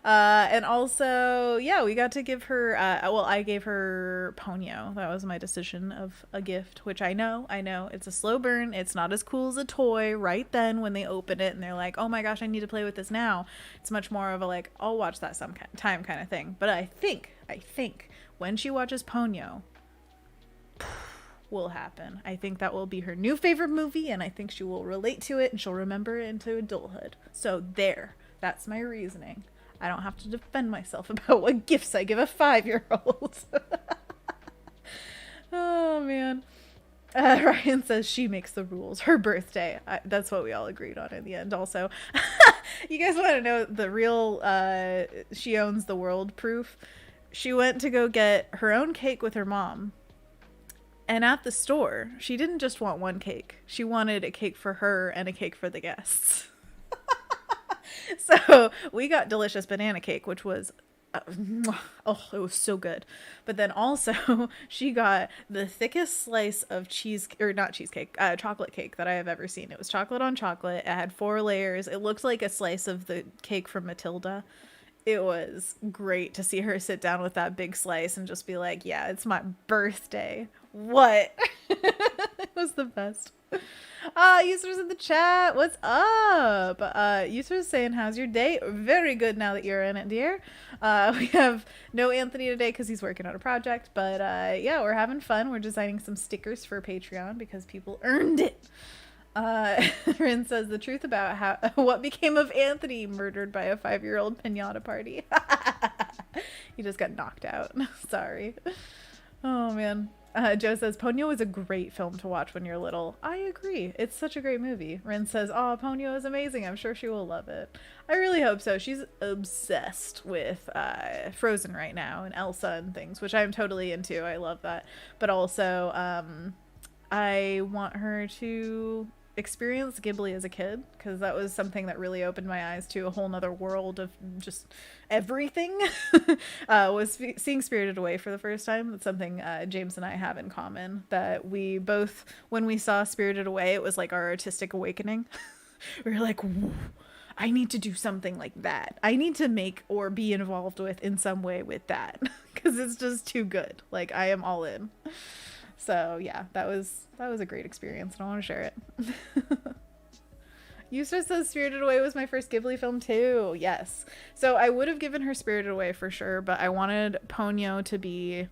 And also, yeah, we got to give her, I gave her Ponyo. That was my decision of a gift, which I know, it's a slow burn. It's not as cool as a toy right then when they open it and they're like, oh my gosh, I need to play with this now. It's much more of a like, I'll watch that sometime kind of thing. But I think when she watches Ponyo, will happen. I think that will be her new favorite movie, and I think she will relate to it and she'll remember it into adulthood. So there, that's my reasoning. I don't have to defend myself about what gifts I give a 5-year-old. Oh, man. Ryan says she makes the rules. Her birthday. That's what we all agreed on in the end. Also, you guys want to know the real she owns the world proof? She went to go get her own cake with her mom. And at the store, she didn't just want one cake. She wanted a cake for her and a cake for the guests. So we got delicious banana cake, which was, oh, it was so good. But then also she got the thickest slice of chocolate cake that I have ever seen. It was chocolate on chocolate. It had 4 layers. It looked like a slice of the cake from Matilda. It was great to see her sit down with that big slice and just be like, yeah, it's my birthday. What? It was the best. Users in the chat, what's up? Users saying, how's your day? Very good now that you're in it, dear. We have no Anthony today because he's working on a project, but yeah, we're having fun. We're designing some stickers for Patreon because people earned it. Rynn says the truth about what became of Anthony, murdered by a 5-year-old piñata party. He just got knocked out. Sorry. Oh man. Joe says Ponyo is a great film to watch when you're little. I agree. It's such a great movie. Rynn says, oh, Ponyo is amazing. I'm sure she will love it. I really hope so. She's obsessed with Frozen right now and Elsa and things, which I'm totally into. I love that. But also, I want her to experience Ghibli as a kid, because that was something that really opened my eyes to a whole nother world of just everything. Was seeing Spirited Away for the first time. That's something James and I have in common, that we both, when we saw Spirited Away, it was like our artistic awakening. We were like, I need to do something like that. I need to make or be involved with in some way with that, because it's just too good. Like, I am all in. So yeah, that was a great experience, and I want to share it. Yusra says Spirited Away was my first Ghibli film too. Yes. So I would have given her Spirited Away for sure, but I wanted Ponyo to be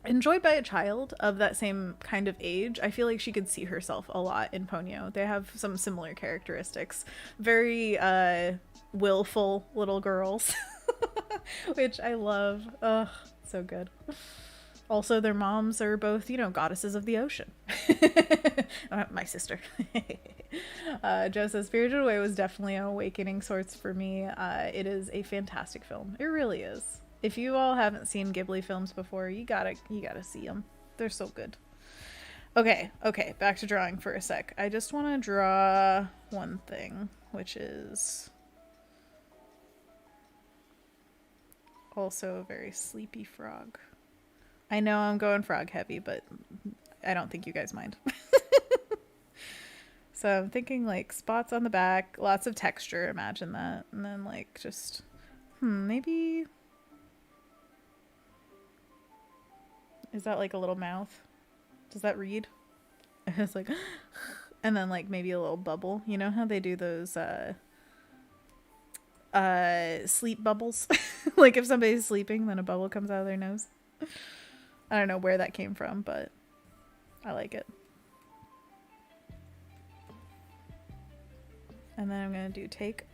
enjoyed by a child of that same kind of age. I feel like she could see herself a lot in Ponyo. They have some similar characteristics. Very willful little girls, which I love. Ugh, so good. Also, their moms are both, you know, goddesses of the ocean. My sister. Joe says Spirited Away was definitely an awakening source for me. It is a fantastic film. It really is. If you all haven't seen Ghibli films before, you gotta see them. They're so good. Okay, back to drawing for a sec. I just want to draw one thing, which is also a very sleepy frog. I know I'm going frog heavy, but I don't think you guys mind. So I'm thinking like spots on the back, lots of texture, imagine that. And then like just, maybe, is that like a little mouth? Does that read? It's like, and then like maybe a little bubble. You know how they do those sleep bubbles? Like if somebody's sleeping, then a bubble comes out of their nose. I don't know where that came from, but I like it. And then I'm going to do take,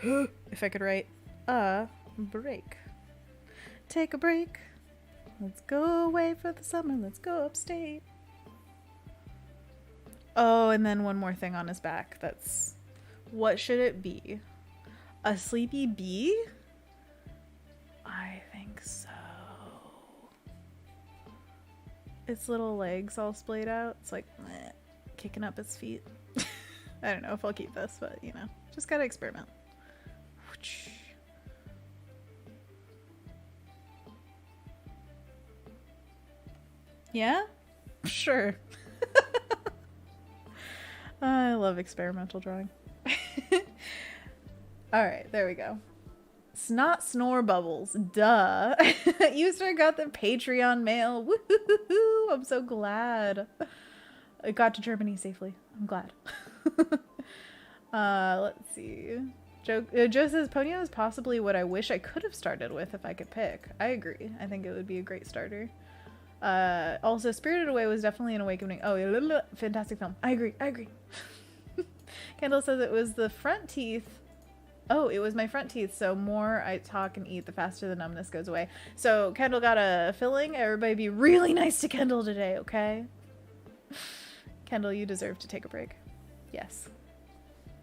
if I could write, a break. Take a break. Let's go away for the summer. Let's go upstate. Oh, and then one more thing on his back. That's, what should it be? A sleepy bee? I think so. Its little legs all splayed out. It's like, meh, kicking up its feet. I don't know if I'll keep this, but you know, just gotta experiment. Yeah? Sure. I love experimental drawing. Alright, there we go. Snot Snore Bubbles. Duh. User got the Patreon mail. Woohoo! I'm so glad. It got to Germany safely. I'm glad. Let's see. Joe says Ponyo is possibly what I wish I could have started with if I could pick. I agree. I think it would be a great starter. Also, Spirited Away was definitely an awakening. Oh, fantastic film. I agree. Kendall says it was the front teeth. Oh, it was my front teeth, so more I talk and eat, the faster the numbness goes away. So Kendall got a filling. Everybody be really nice to Kendall today, okay? Kendall, you deserve to take a break. Yes.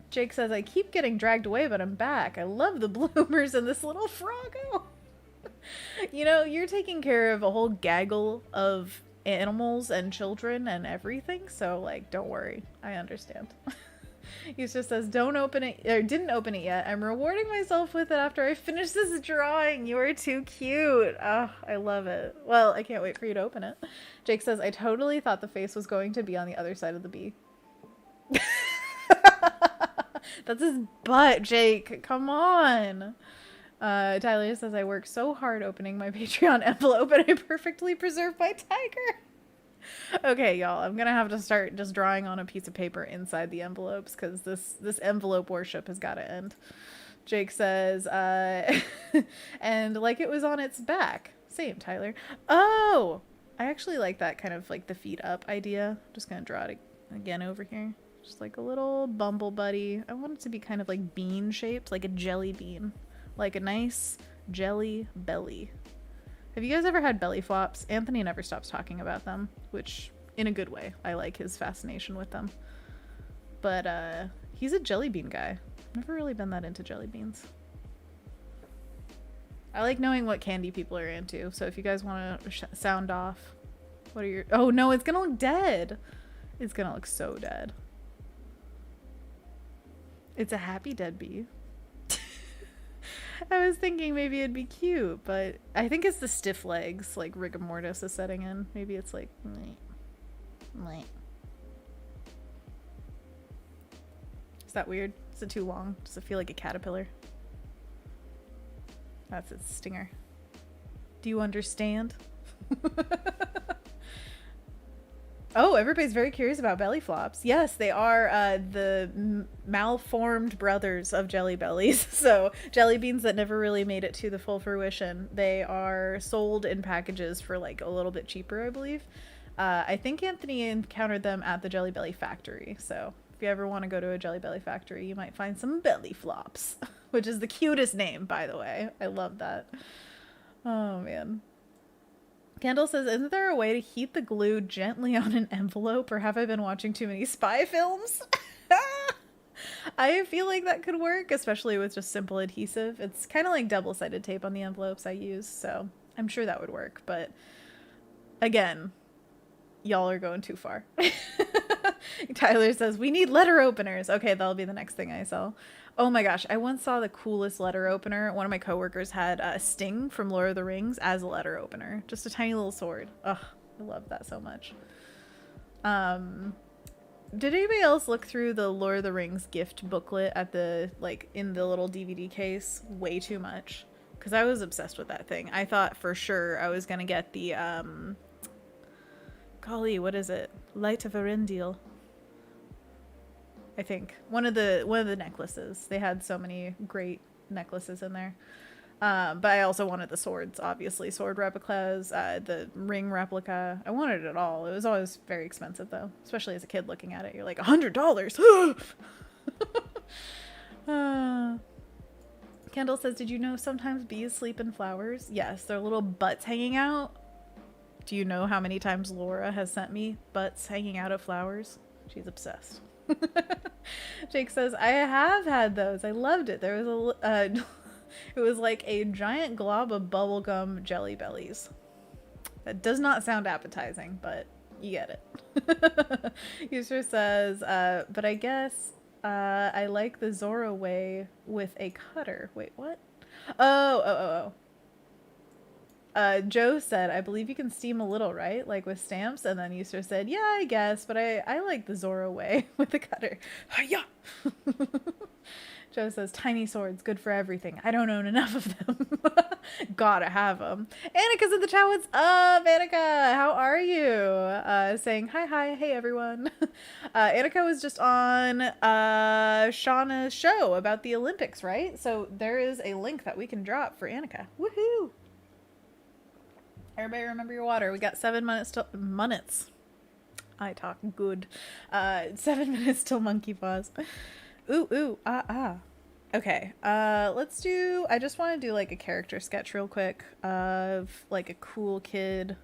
Jake says, I keep getting dragged away, but I'm back. I love the bloomers and this little froggo. You know, you're taking care of a whole gaggle of animals and children and everything, so, like, don't worry. I understand. He just says, don't open it, or didn't open it yet. I'm rewarding myself with it after I finish this drawing. You are too cute. Oh, I love it. Well, I can't wait for you to open it. Jake says, I totally thought the face was going to be on the other side of the bee. That's his butt, Jake. Come on. Tyler says, I work so hard opening my Patreon envelope and I perfectly preserve my tiger. Okay, y'all, I'm gonna have to start just drawing on a piece of paper inside the envelopes because this envelope worship has got to end. Jake says, and like it was on its back. Same, Tyler. Oh, I actually like that kind of like the feet up idea. I'm just gonna draw it again over here. Just like a little bumble buddy. I want it to be kind of like bean shaped, like a jelly bean. Like a nice jelly belly. Have you guys ever had belly flops? Anthony never stops talking about them, which in a good way. I like his fascination with them. But he's a jelly bean guy. Never really been that into jelly beans. I like knowing what candy people are into. So if you guys want to sound off, what are your... Oh no, it's gonna look dead. It's gonna look so dead. It's a happy dead bee. I was thinking maybe it'd be cute, but I think it's the stiff legs, like rigor mortis is setting in. Maybe it's like, meh. Is that weird? Is it too long? Does it feel like a caterpillar? That's its stinger. Do you understand? Oh, everybody's very curious about belly flops. Yes, they are the malformed brothers of Jelly Bellies. So jelly beans that never really made it to the full fruition. They are sold in packages for like a little bit cheaper, I believe. I think Anthony encountered them at the Jelly Belly factory. So if you ever want to go to a Jelly Belly factory, you might find some belly flops, which is the cutest name, by the way. I love that. Oh, man. Kendall says, isn't there a way to heat the glue gently on an envelope, or have I been watching too many spy films? I feel like that could work, especially with just simple adhesive. It's kind of like double-sided tape on the envelopes I use, so I'm sure that would work. But again, y'all are going too far. Tyler says, we need letter openers. Okay, that'll be the next thing I sell. Oh my gosh, I once saw the coolest letter opener. One of my coworkers had a Sting from Lord of the Rings as a letter opener. Just a tiny little sword. Ugh, I love that so much. Did anybody else look through the Lord of the Rings gift booklet at the, like, in the little DVD case way too much? Because I was obsessed with that thing. I thought for sure I was going to get the, golly, what is it? Light of Arendelle. I think. One of the necklaces. They had so many great necklaces in there. But I also wanted the swords, obviously. Sword replicas, the ring replica. I wanted it all. It was always very expensive, though. Especially as a kid looking at it. You're like, $100! Kendall says, did you know sometimes bees sleep in flowers? Yes, their little butts hanging out. Do you know how many times Laura has sent me butts hanging out of flowers? She's obsessed. Jake says, I have had those. I loved it. There was it was like a giant glob of bubblegum jelly bellies. That does not sound appetizing, but you get it. User says, but I guess I like the Zorro way with a cutter. Wait, what? Oh. Joe said, I believe you can steam a little, right? Like with stamps. And then User said, yeah, I guess, but I like the Zorro way with the cutter. Hi-ya! Joe says, tiny swords, good for everything. I don't own enough of them. Gotta have them. Annika's in the chat. What's up, Annika? How are you? Saying hi, hey everyone. Annika was just on Shauna's show about the Olympics, right? So there is a link that we can drop for Annika. Woohoo! Everybody remember your water. We got 7 minutes till... I talk good. 7 minutes till monkey paws. Ooh, Okay, let's do... I just want to do, like, a character sketch real quick of, like, a cool kid.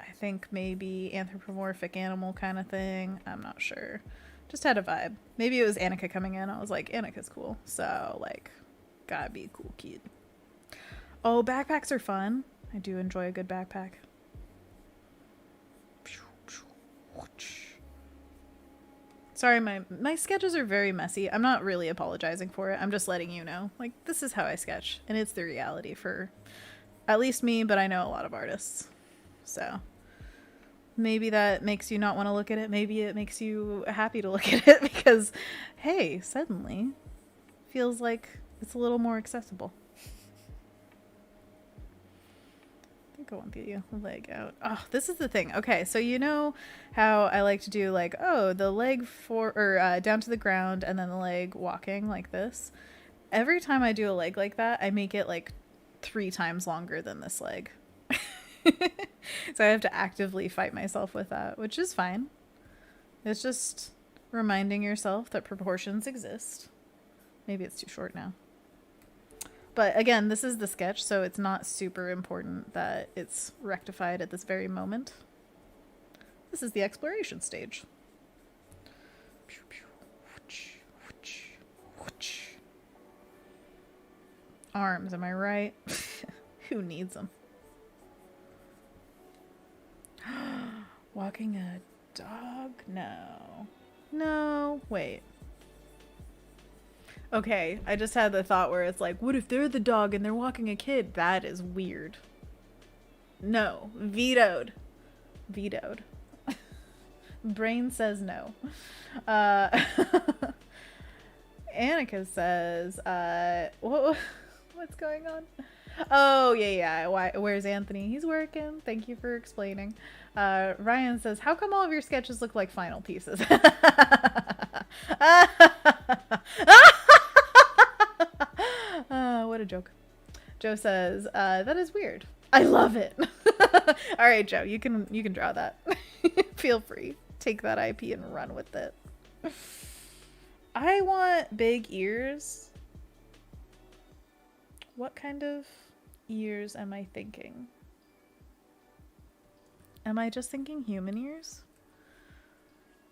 I think maybe anthropomorphic animal kind of thing. I'm not sure. Just had a vibe. Maybe it was Annika coming in. I was like, Annika's cool. So, like, gotta be a cool kid. Oh, backpacks are fun. I do enjoy a good backpack. Sorry, my sketches are very messy. I'm not really apologizing for it. I'm just letting you know. Like, this is how I sketch. And it's the reality for at least me, but I know a lot of artists. So maybe that makes you not want to look at it. Maybe it makes you happy to look at it because, hey, suddenly feels like it's a little more accessible. Go on the leg out. Oh, this is the thing. Okay, so you know how I like to do like, oh, the leg down to the ground and then the leg walking like this. Every time I do a leg like that, I make it like 3 times longer than this leg. So I have to actively fight myself with that, which is fine. It's just reminding yourself that proportions exist. Maybe it's too short now. But again, this is the sketch, so it's not super important that it's rectified at this very moment. This is the exploration stage. Arms, am I right? Who needs them? Walking a dog? No. No, wait. Okay, I just had the thought where it's like, what if they're the dog and they're walking a kid? That is weird. No. Vetoed. Vetoed. Brain says no. Annika says, what's going on? Oh, yeah. Where's Anthony? He's working. Thank you for explaining. Ryan says, how come all of your sketches look like final pieces? What a joke. Joe says, that is weird. I love it. All right, Joe, you can draw that. Feel free. Take that IP and run with it. I want big ears. What kind of ears am I thinking? Am I just thinking human ears?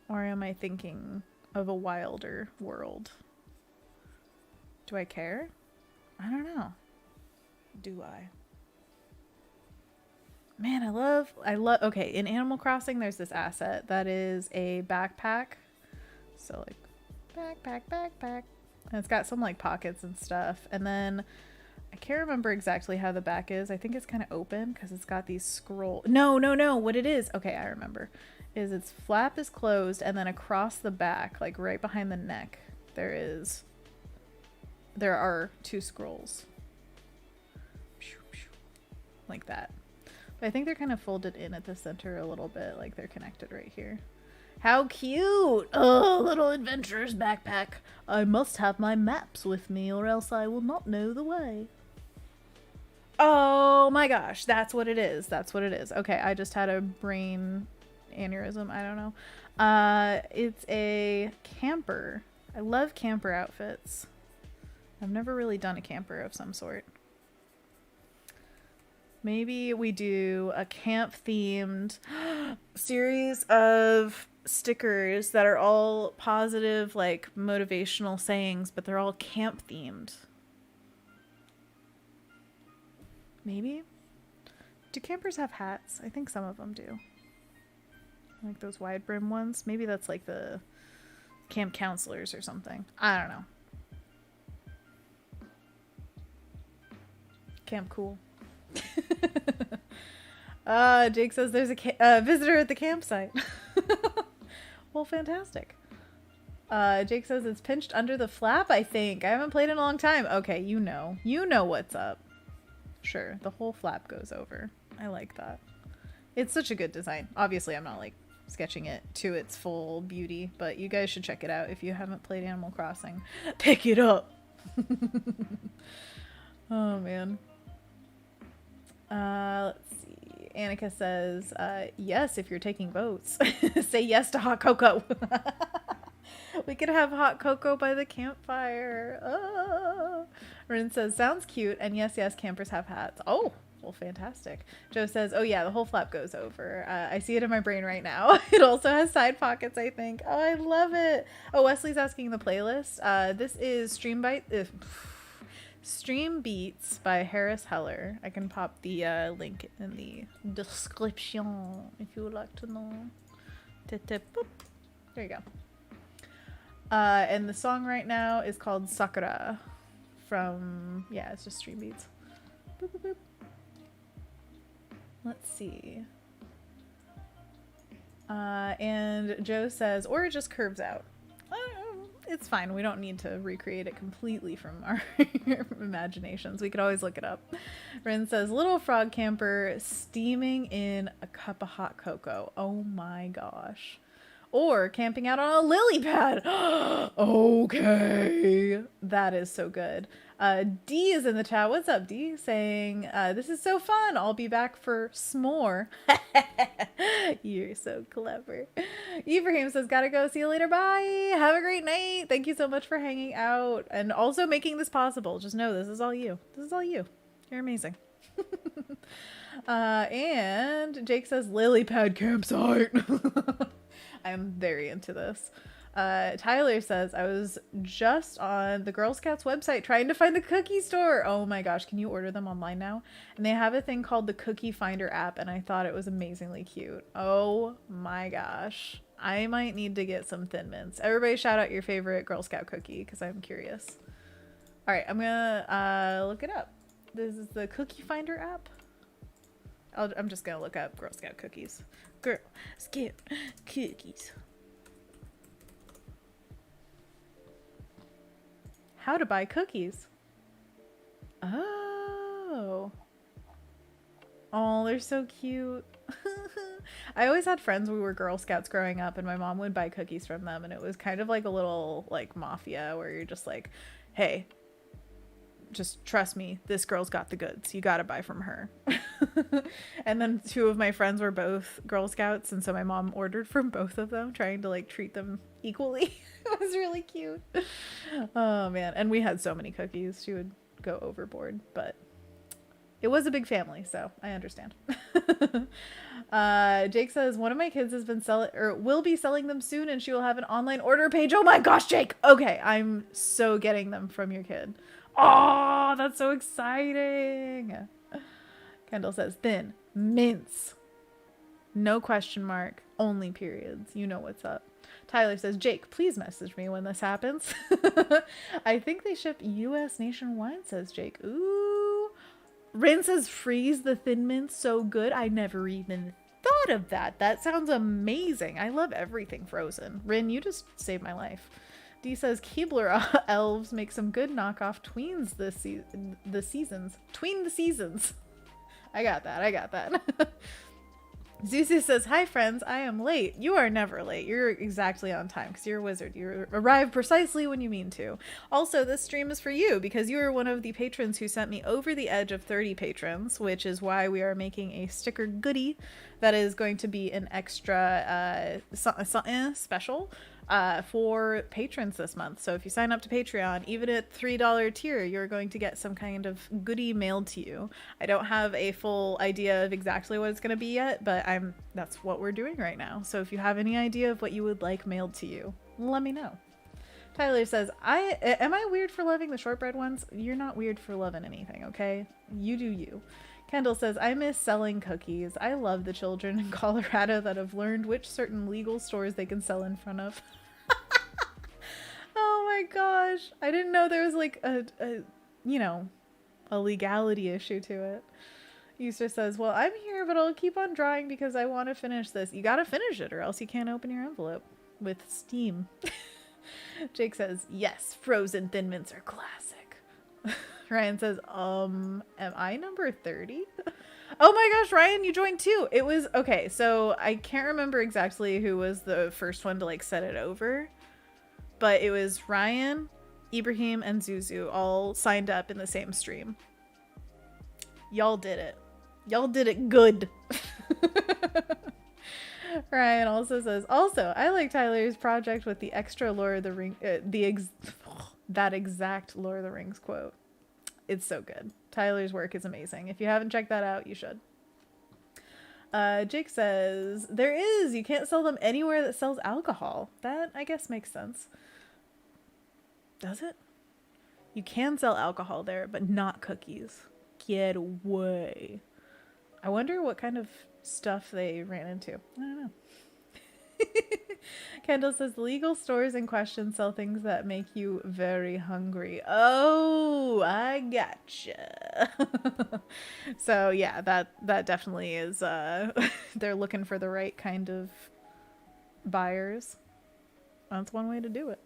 Or am I thinking of a wilder world? Do I care? I don't know. Do I? Man, okay, in Animal Crossing, there's this asset that is a backpack. So, like, backpack. And it's got some, like, pockets and stuff. And then, I can't remember exactly how the back is. I think it's kind of open because it's got these scroll. No. What it is, okay, I remember, is its flap is closed, and then across the back, like right behind the neck, there are 2 scrolls. Like that. But I think they're kind of folded in at the center a little bit, like they're connected right here. How cute! Oh, little adventurer's backpack. I must have my maps with me or else I will not know the way. Oh my gosh, that's what it is. Okay, I just had a brain aneurysm. I don't know. It's a camper. I love camper outfits. I've never really done a camper of some sort. Maybe we do a camp themed series of stickers that are all positive, like motivational sayings, but they're all camp themed. Maybe? Do campers have hats? I think some of them do. Like those wide brim ones. Maybe that's like the camp counselors or something. I don't know. Camp cool. Jake says there's a visitor at the campsite. Well, fantastic. Jake says it's pinched under the flap, I think. I haven't played in a long time. Okay, you know what's up. Sure, the whole flap goes over. I like that. It's such a good design. Obviously, I'm not like sketching it to its full beauty, but you guys should check it out if you haven't played Animal Crossing. Pick it up. Oh man. Let's see. Annika says, yes, if you're taking votes. Say yes to hot cocoa. We could have hot cocoa by the campfire. Oh. Rynn says, sounds cute. And yes, campers have hats. Oh, well, fantastic. Joe says, oh yeah, the whole flap goes over. I see it in my brain right now. It also has side pockets, I think. Oh, I love it. Oh, Wesley's asking the playlist. This is Stream Beats by Harris Heller. I can pop the link in the description if you would like to know. Boop. There you go. And the song right now is called Sakura from, yeah, it's just Stream Beats. Boop, boop, boop. Let's see. And Joe says, or it just curves out. It's fine. We don't need to recreate it completely from our imaginations. We could always look it up. Rynn says, little frog camper steaming in a cup of hot cocoa. Oh my gosh. Or camping out on a lily pad. Okay. That is so good. D is in the chat. What's up, D? Saying, this is so fun. I'll be back for s'more. You're so clever. Ibrahim says, gotta go. See you later. Bye. Have a great night. Thank you so much for hanging out and also making this possible. Just know this is all you. This is all you. You're amazing. And Jake says, lily pad campsite. I'm very into this. Tyler says, I was just on the Girl Scouts website trying to find the cookie store. Oh my gosh, can you order them online now? And they have a thing called the Cookie Finder app, and I thought it was amazingly cute. Oh my gosh. I might need to get some Thin Mints. Everybody shout out your favorite Girl Scout cookie, because I'm curious. Alright, I'm gonna look it up. This is the Cookie Finder app. I'm just gonna look up Girl Scout cookies. Girl Scout cookies. How to buy cookies. Oh. Oh, they're so cute. I always had friends who were Girl Scouts growing up, and my mom would buy cookies from them, and it was kind of like a little like mafia where you're just like, hey, just trust me, this girl's got the goods. You gotta buy from her. And then 2 of my friends were both Girl Scouts, and so my mom ordered from both of them, trying to like treat them equally. It was really cute. Oh man, and we had so many cookies. She would go overboard, but It was a big family, so I understand. Jake says, one of my kids has been selling, or will be selling them soon, and she will have an online order page. Oh my gosh, Jake! Okay, I'm so getting them from your kid. Oh, that's so exciting! Kendall says, thin, mince. No question mark, only periods. You know what's up. Tyler says, Jake, please message me when this happens. I think they ship US nationwide, says Jake. Ooh. Rynn says, freeze the Thin Mints, so good. I never even thought of that. That sounds amazing. I love everything frozen. Rynn, you just saved my life. D says, Keebler elves make some good knockoff tweens the seasons. Tween the seasons. I got that. Zuzu says, hi friends, I am late. You are never late. You're exactly on time because you're a wizard. You arrive precisely when you mean to. Also, this stream is for you because you are one of the patrons who sent me over the edge of 30 patrons, which is why we are making a sticker goodie that is going to be an extra special for patrons this month. So if you sign up to Patreon, even at $3 tier, you're going to get some kind of goodie mailed to you. I don't have a full idea of exactly what it's going to be yet, but that's what we're doing right now. So if you have any idea of what you would like mailed to you, let me know. Tyler says, am I weird for loving the shortbread ones? You're not weird for loving anything, okay? You do you. Kendall says, I miss selling cookies. I love the children in Colorado that have learned which certain legal stores they can sell in front of. Oh my gosh. I didn't know there was like a legality issue to it. User says, well, I'm here, but I'll keep on drawing because I want to finish this. You gotta finish it or else you can't open your envelope with steam. Jake says, yes, frozen Thin Mints are classic. Ryan says, am I number 30? Oh my gosh, Ryan, you joined too. It was, okay, so I can't remember exactly who was the first one to like set it over, but it was Ryan, Ibrahim, and Zuzu all signed up in the same stream. Y'all did it. Y'all did it good. Ryan also says, also, I like Tyler's project with the extra Lord of the Ring, that exact Lord of the Rings quote. It's so good. Tyler's work is amazing. If you haven't checked that out, you should. Jake says, there is. You can't sell them anywhere that sells alcohol. That, I guess, makes sense. Does it? You can sell alcohol there, but not cookies. Get away. I wonder what kind of stuff they ran into. I don't know. Kendall says, legal stores in question sell things that make you very hungry. Oh, I gotcha. So yeah, that definitely is, they're looking for the right kind of buyers. That's one way to do it.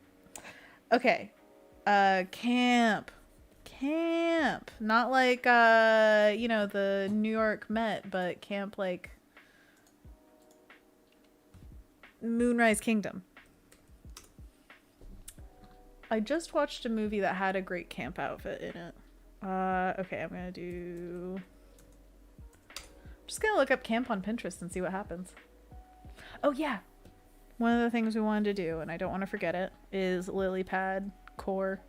Okay. Camp. Not like, the New York Met, but camp like Moonrise Kingdom. I just watched a movie that had a great camp outfit in it. Okay, I'm just gonna look up camp on Pinterest and see what happens. Oh yeah, one of the things we wanted to do, and I don't want to forget it, is lily pad core.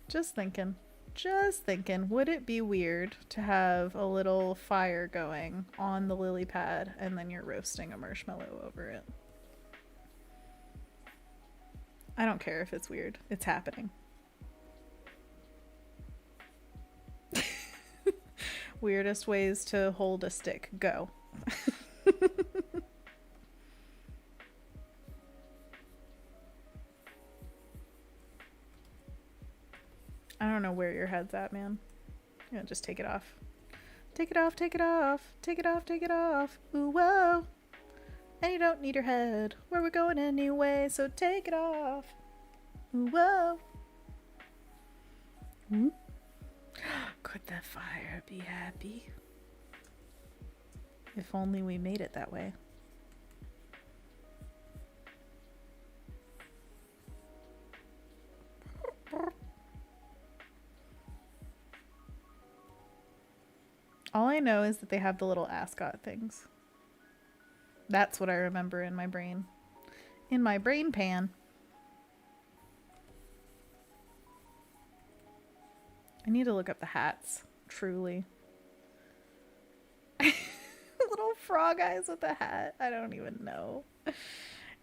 Just thinking, would it be weird to have a little fire going on the lily pad and then you're roasting a marshmallow over it? I don't care if it's weird. It's happening. Weirdest ways to hold a stick. Go. I don't know where your head's at, man. Yeah, just take it off. Take it off, take it off. Take it off, take it off. Ooh, whoa. And you don't need your head. Where we're going anyway, so take it off. Ooh, whoa. Hmm? Could the fire be happy? If only we made it that way. All I know is that they have the little ascot things. That's what I remember in my brain. In my brain pan. I need to look up the hats, truly. Little frog eyes with a hat. I don't even know.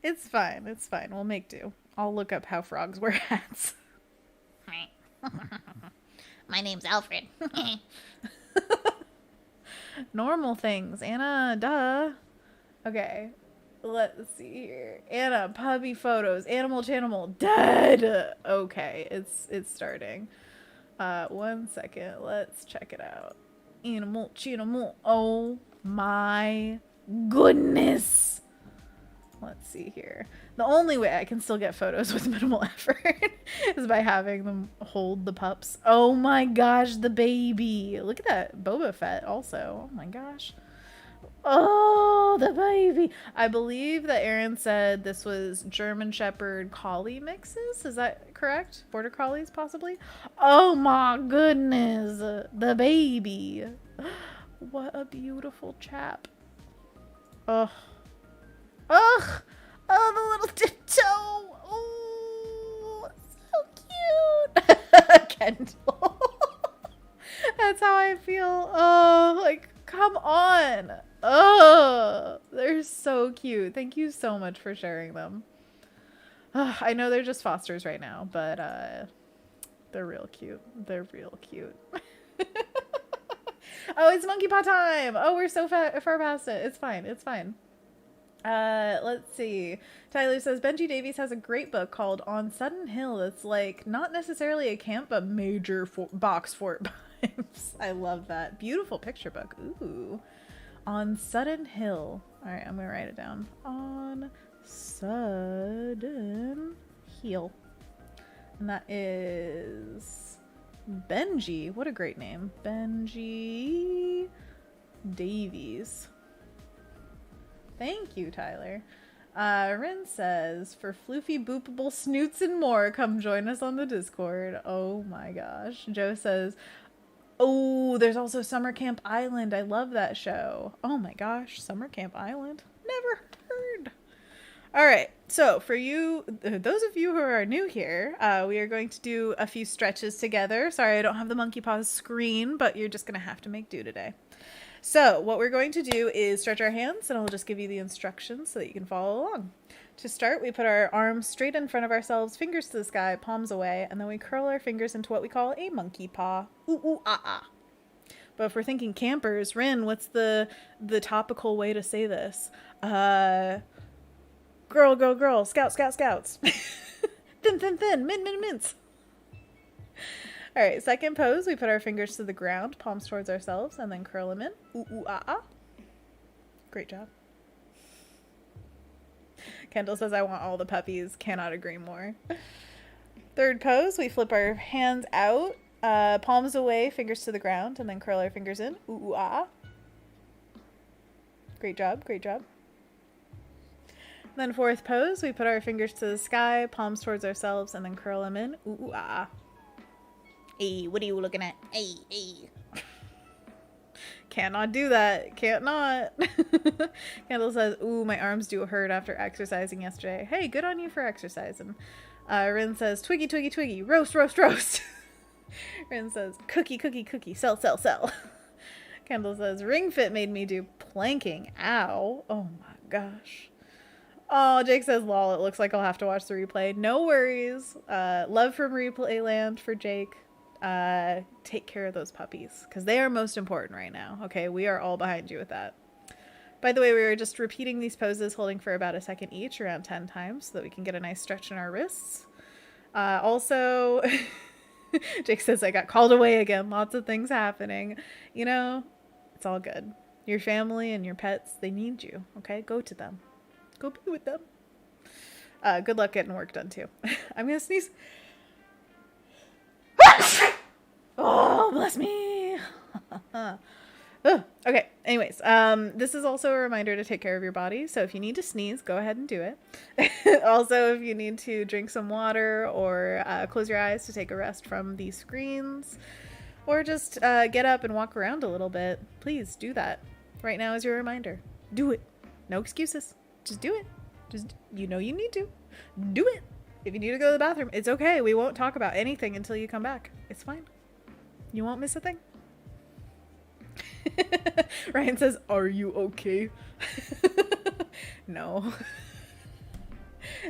It's fine. It's fine. We'll make do. I'll look up how frogs wear hats. My name's Alfred. Normal things. Anna, duh. Okay. Let's see here. Anna, puppy photos. Animal chanimal. Dead. Okay. It's starting. 1 second. Let's check it out. Animal chanimal. Oh my goodness. Let's see here. The only way I can still get photos with minimal effort is by having them hold the pups. Oh my gosh, the baby. Look at that Boba Fett also. Oh my gosh. Oh, the baby. I believe that Aaron said this was German Shepherd Collie mixes. Is that correct? Border Collies, possibly? Oh my goodness. The baby. What a beautiful chap. Ugh. Ugh. Oh, the little tiptoe. Oh, so cute. Kendall. That's how I feel. Oh, like, come on. Oh, they're so cute. Thank you so much for sharing them. I know they're just fosters right now, but they're real cute. They're real cute. Oh, it's monkey paw time. Oh, we're so far past it. It's fine. It's fine. Let's see. Tyler says Benji Davies has a great book called On Sudden Hill. It's like not necessarily a camp, but major box fort vibes. I love that. Beautiful picture book. Ooh. On Sudden Hill. All right, I'm gonna write it down. On Sudden Hill. And that is Benji. What a great name. Benji Davies. Thank you, Tyler. Rynn says, for floofy boopable snoots and more, come join us on the Discord. Oh my gosh. Joe says, oh, there's also Summer Camp Island. I love that show. Oh my gosh, Summer Camp Island. Never heard. All right, so for you, those of you who are new here, we are going to do a few stretches together. Sorry, I don't have the monkey paws screen, but you're just going to have to make do today. So what we're going to do is stretch our hands, and I'll just give you the instructions so that you can follow along. To start, we put our arms straight in front of ourselves, fingers to the sky, palms away, and then we curl our fingers into what we call a monkey paw. Ooh, ooh, ah, ah. But if we're thinking campers, Rynn, what's the topical way to say this? Girl, go, girl, scout, scout, scouts. Thin, thin, thin, min, min, mints. All right, second pose, we put our fingers to the ground, palms towards ourselves, and then curl them in. Ooh, ooh, ah, ah. Great job. Kendall says, I want all the puppies. Cannot agree more. Third pose, we flip our hands out, palms away, fingers to the ground, and then curl our fingers in. Ooh, ooh, ah, ah. Great job, great job. Then fourth pose, we put our fingers to the sky, palms towards ourselves, and then curl them in. Ooh, ooh, ah, ah. Hey, what are you looking at? Hey, hey. Cannot do that. Can't not. Kendall says, ooh, my arms do hurt after exercising yesterday. Hey, good on you for exercising. Rynn says, twiggy, twiggy, twiggy. Roast, roast, roast. Rynn says, cookie, cookie, cookie. Sell, sell, sell. Kendall says, ring fit made me do planking. Ow. Oh my gosh. Oh, Jake says, lol, it looks like I'll have to watch the replay. No worries. Love from replay land for Jake. Take care of those puppies because they are most important right now. Okay, we are all behind you with that. By the way, we were just repeating these poses, holding for about a second each, around 10 times, so that we can get a nice stretch in our wrists. Also, Jake says, I got called away again. Lots of things happening. You know, it's all good. Your family and your pets, they need you. Okay, go to them. Go be with them. Good luck getting work done too. I'm gonna sneeze. Oh, bless me. Okay, anyways, this is also a reminder to take care of your body. So if you need to sneeze, go ahead and do it. Also, if you need to drink some water or close your eyes to take a rest from these screens, or just get up and walk around a little bit, please do that. Right now is your reminder. Do it. No excuses. Just do it. Just, you know you need to. Do it. If you need to go to the bathroom, it's okay. We won't talk about anything until you come back. It's fine. You won't miss a thing. Ryan says, "Are you okay?" No.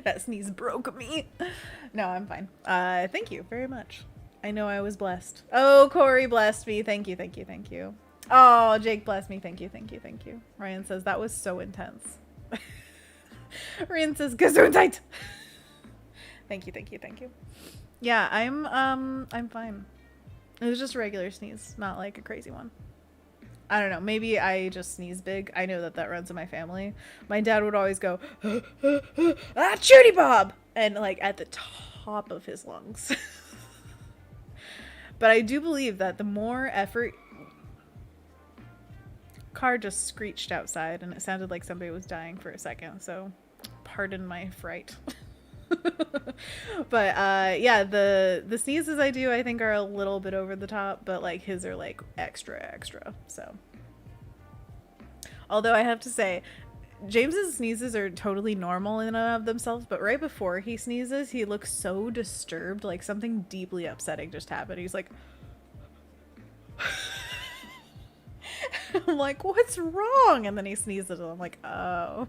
That sneeze broke me. No, I'm fine. Thank you very much. I know I was blessed. Oh, Corey blessed me. Thank you, thank you, thank you. Oh, Jake blessed me. Thank you, thank you, thank you. Ryan says, that was so intense. Rynn says, Gesundheit. Thank you, thank you, thank you. Yeah, I'm fine. It was just a regular sneeze, not like a crazy one. I don't know. Maybe I just sneeze big. I know that runs in my family. My dad would always go, ah, Judy Bob! And like at the top of his lungs. But I do believe that the more effort... Car just screeched outside and it sounded like somebody was dying for a second. So pardon my fright. But yeah, the sneezes I do, I think, are a little bit over the top, but like his are like extra. So although I have to say, James's sneezes are totally normal in and of themselves, but right before he sneezes, he looks so disturbed, like something deeply upsetting just happened. He's like, I'm like, what's wrong? And then he sneezes and I'm like, oh.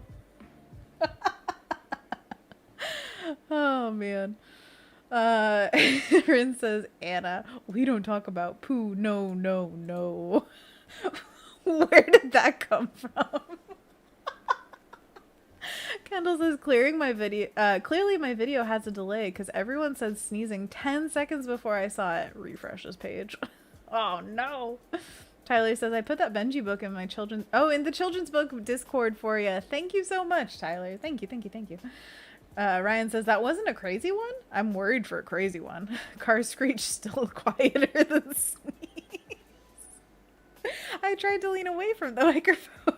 Oh man. Rynn says, Anna, we don't talk about poo. No. Where did that come from? Kendall says, clearly my video has a delay because everyone said sneezing 10 seconds before I saw it. Refresh this page. Oh no. Tyler says, I put that Benji book in my in the children's book Discord for you. Thank you so much, Tyler. Thank you. Ryan says, that wasn't a crazy one? I'm worried for a crazy one. Car screech still quieter than sneeze. I tried to lean away from the microphone.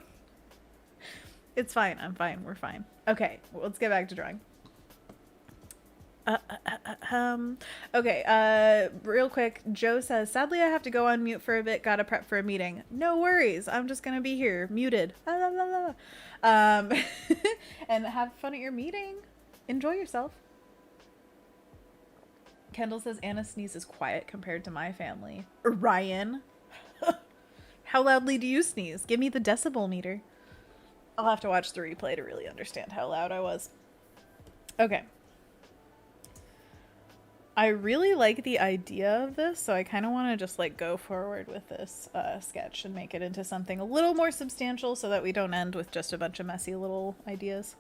It's fine. I'm fine. We're fine. Okay, well, let's get back to drawing. Okay, real quick, Joe says, sadly I have to go on mute for a bit, gotta prep for a meeting. No worries, I'm just gonna be here, muted. And have fun at your meeting. Enjoy yourself. Kendall says, Anna sneezes quiet compared to my family. Ryan, how loudly do you sneeze? Give me the decibel meter. I'll have to watch the replay to really understand how loud I was. Okay. I really like the idea of this, so I kind of want to just like go forward with this sketch and make it into something a little more substantial so that we don't end with just a bunch of messy little ideas.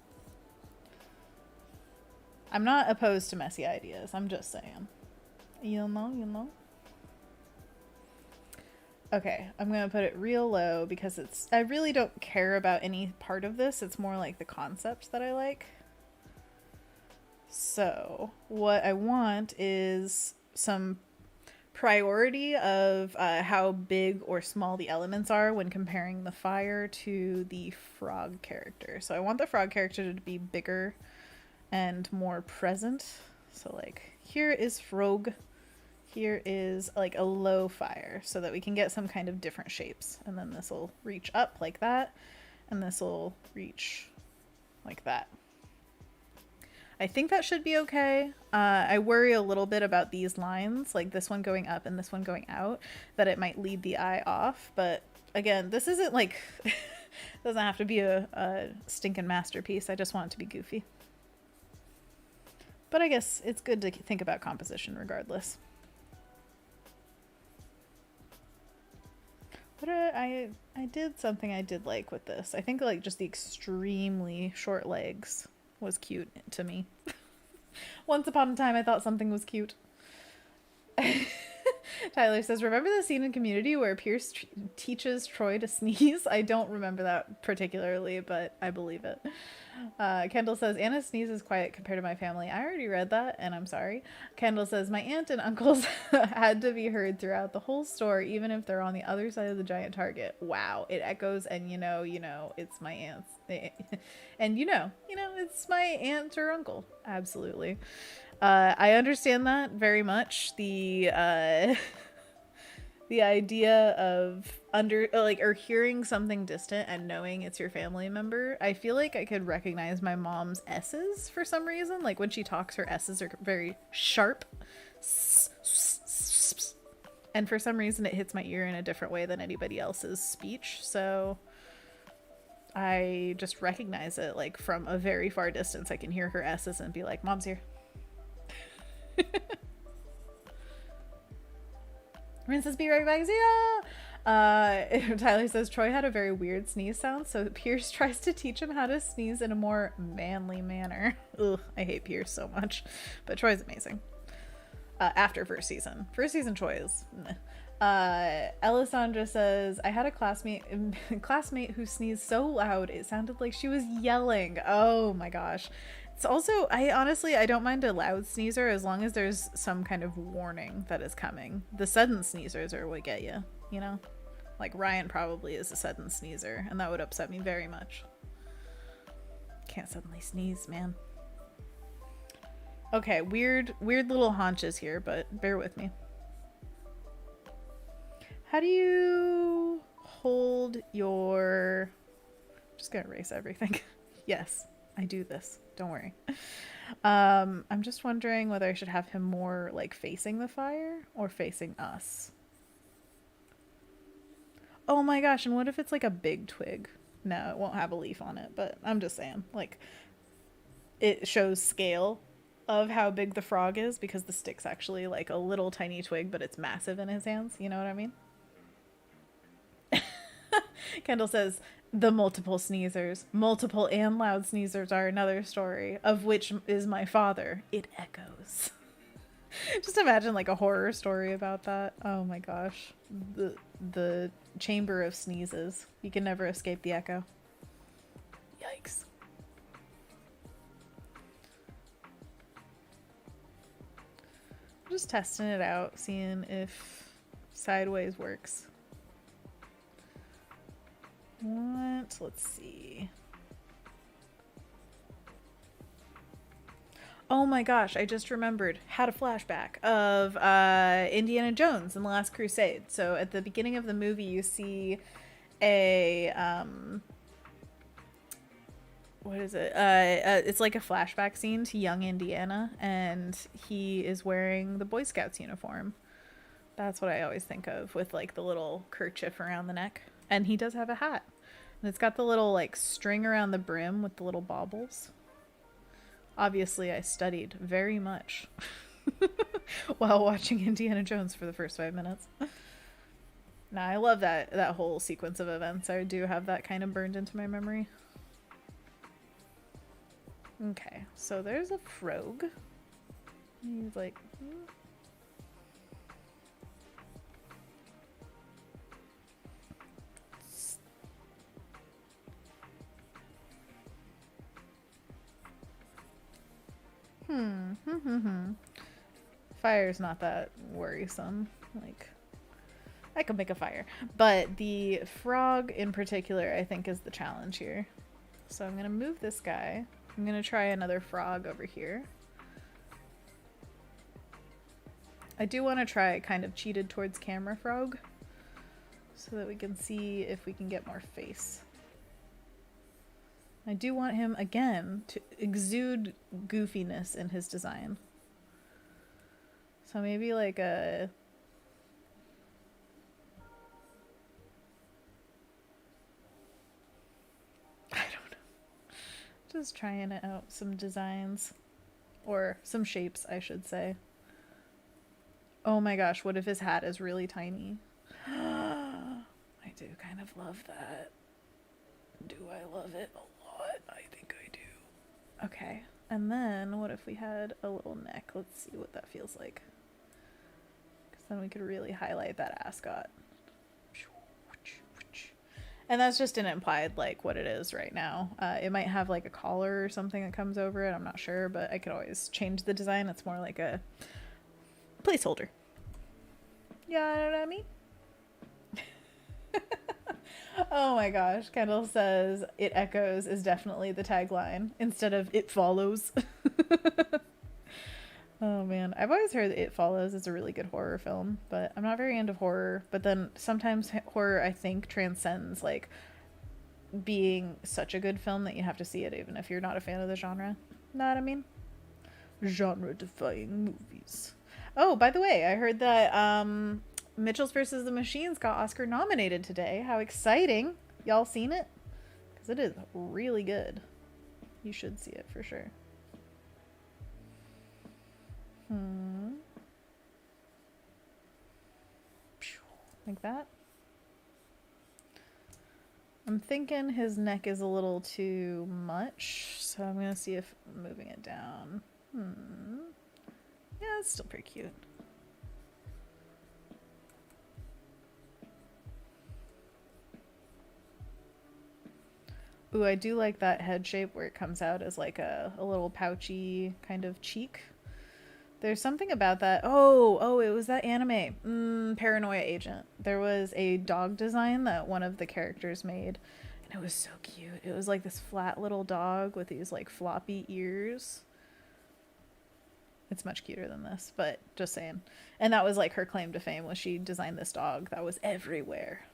I'm not opposed to messy ideas, I'm just saying. You know. Okay, I'm gonna put it real low because I really don't care about any part of this. It's more like the concept that I like. So what I want is some priority of how big or small the elements are when comparing the fire to the frog character. So I want the frog character to be bigger and more present. So like here is frog, here is like a low fire so that we can get some kind of different shapes. And then this will reach up like that, and this will reach like that. I think that should be okay. I worry a little bit about these lines, like this one going up and this one going out, that it might lead the eye off. But again, this isn't like, doesn't have to be a stinking masterpiece. I just want it to be goofy. But I guess it's good to think about composition regardless. What I did something I did like with this. I think like just the extremely short legs was cute to me. Once upon a time, I thought something was cute. Tyler says, remember the scene in Community where Pierce teaches Troy to sneeze? I don't remember that particularly, but I believe it. Kendall says, Anna sneezes quiet compared to my family. I already read that, and I'm sorry. Kendall says, my aunt and uncles had to be heard throughout the whole store, even if they're on the other side of the giant Target. Wow, it echoes, and you know, it's my aunt's. And you know, it's my aunt or uncle. Absolutely. I understand that very much. The idea of or hearing something distant and knowing it's your family member. I feel like I could recognize my mom's S's for some reason. Like when she talks, her S's are very sharp. And for some reason it hits my ear in a different way than anybody else's speech, so I just recognize it, like, from a very far distance. I can hear her S's and be like, Mom's here. Rynn says, be right back. Yeah. Tyler says, Troy had a very weird sneeze sound, so Pierce tries to teach him how to sneeze in a more manly manner. Ugh, I hate Pierce so much. But Troy's amazing. After first season. First season Troy is meh. Alessandra says, I had a classmate who sneezed so loud it sounded like she was yelling. Oh my gosh. It's also, I don't mind a loud sneezer as long as there's some kind of warning that is coming. The sudden sneezers are what get you, you know? Like Ryan probably is a sudden sneezer, and that would upset me very much. Can't suddenly sneeze, man. Okay, weird little haunches here, but bear with me. How do you hold your... I'm just gonna erase everything. Yes, I do this. Don't worry. I'm just wondering whether I should have him more like facing the fire or facing us. Oh my gosh, and what if it's like a big twig? No, it won't have a leaf on it, but I'm just saying, like, it shows scale of how big the frog is because the stick's actually like a little tiny twig, but it's massive in his hands. You know what I mean? Kendall says, the multiple sneezers. Multiple and loud sneezers are another story, of which is my father. It echoes. Just imagine like a horror story about that. Oh my gosh. The chamber of sneezes. You can never escape the echo. Yikes. Just testing it out, seeing if sideways works. Let's see. Oh my gosh, I just remembered. Had a flashback of Indiana Jones and the Last Crusade. So at the beginning of the movie, you see a what is it? It's like a flashback scene to young Indiana, and he is wearing the Boy Scouts uniform. That's what I always think of, with like the little kerchief around the neck. And he does have a hat. And it's got the little like string around the brim with the little baubles. Obviously, I studied very much while watching Indiana Jones for the first 5 minutes. Nah, I love that whole sequence of events. I do have that kind of burned into my memory. Okay, so there's a frog. He's like... Fire's not that worrisome. Like, I could make a fire. But the frog in particular, I think, is the challenge here. So I'm gonna move this guy. I'm gonna try another frog over here. I do want to try kind of cheated towards camera frog, so that we can see if we can get more face. I do want him, again, to exude goofiness in his design. So maybe like a... I don't know. Just trying out some designs. Or some shapes, I should say. Oh my gosh, what if his hat is really tiny? I do kind of love that. Do I love it a lot? I think I do. Okay, and then what if we had a little neck? Let's see what that feels like. Because then we could really highlight that ascot. And that's just an implied, like, what it is right now. It might have, like, a collar or something that comes over it. I'm not sure, but I could always change the design. It's more like a placeholder. Yeah, you know what I mean? Oh my gosh. Kendall says, it echoes is definitely the tagline instead of it follows. Oh man. I've always heard that It Follows is a really good horror film, but I'm not very into horror. But then sometimes horror, I think, transcends like being such a good film that you have to see it even if you're not a fan of the genre. Know what I mean? Genre-defying movies. Oh, by the way, I heard that Mitchell's versus the Machines got Oscar nominated today. How exciting. Y'all seen it? Because it is really good. You should see it for sure. Like that. I'm thinking his neck is a little too much, so I'm going to see if moving it down. Yeah, it's still pretty cute. Ooh, I do like that head shape where it comes out as like a little pouchy kind of cheek. There's something about that. Oh, it was that anime, Paranoia Agent. There was a dog design that one of the characters made, and it was so cute. It was like this flat little dog with these like floppy ears. It's much cuter than this, but just saying. And that was like her claim to fame, was she designed this dog that was everywhere.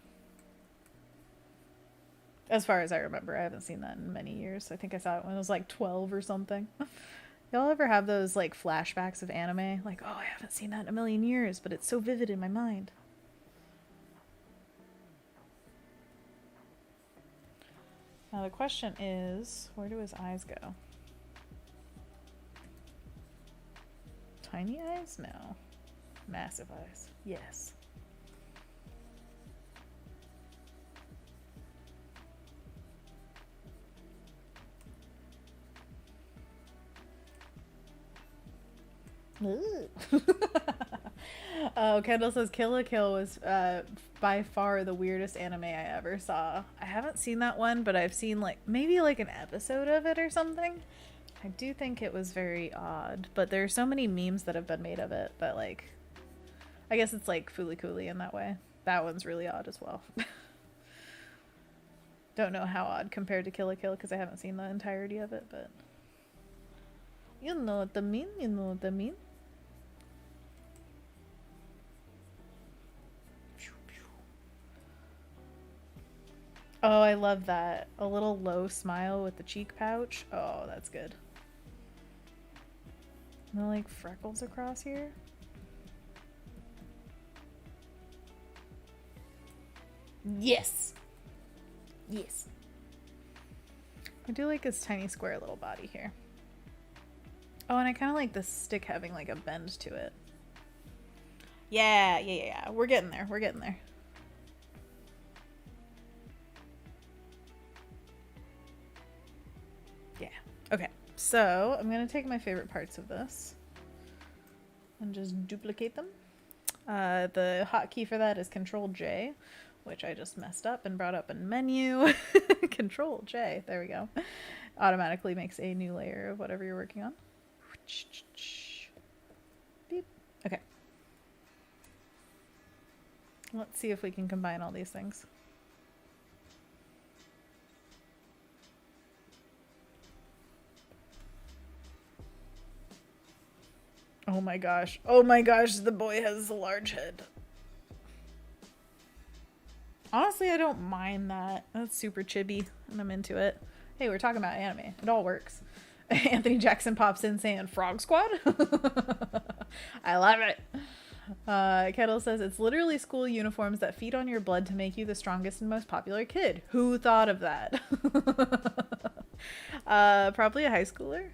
As far as I remember, I haven't seen that in many years. I think I saw it when I was like 12 or something. Y'all ever have those like flashbacks of anime? Like, oh, I haven't seen that in a million years, but it's so vivid in my mind. Now the question is, where do his eyes go? Tiny eyes? No. Massive eyes. Yes. Oh, Kendall says Kill la Kill was by far the weirdest anime I ever saw. I haven't seen that one, but I've seen like maybe like an episode of it or something. I do think it was very odd, but there are so many memes that have been made of it that like, I guess it's like Fooly Cooly in that way. That one's really odd as well. Don't know how odd compared to Kill la Kill because I haven't seen the entirety of it, but you know what I mean, you know what I mean. Oh, I love that. A little low smile with the cheek pouch. Oh, that's good. No, like, freckles across here. Yes! Yes. I do like his tiny square little body here. Oh, and I kind of like the stick having, like, a bend to it. Yeah. We're getting there. We're getting there. Yeah. Okay. So, I'm going to take my favorite parts of this and just duplicate them. The hotkey for that is Control J, which I just messed up and brought up in menu. Control J. There we go. Automatically makes a new layer of whatever you're working on. Beep. Okay. Let's see if we can combine all these things. Oh my gosh. Oh my gosh, the boy has a large head. Honestly, I don't mind that. That's super chibi, and I'm into it. Hey, we're talking about anime. It all works. Anthony Jackson pops in saying Frog Squad. I love it. Kendall says it's literally school uniforms that feed on your blood to make you the strongest and most popular kid. Who thought of that? Probably a high schooler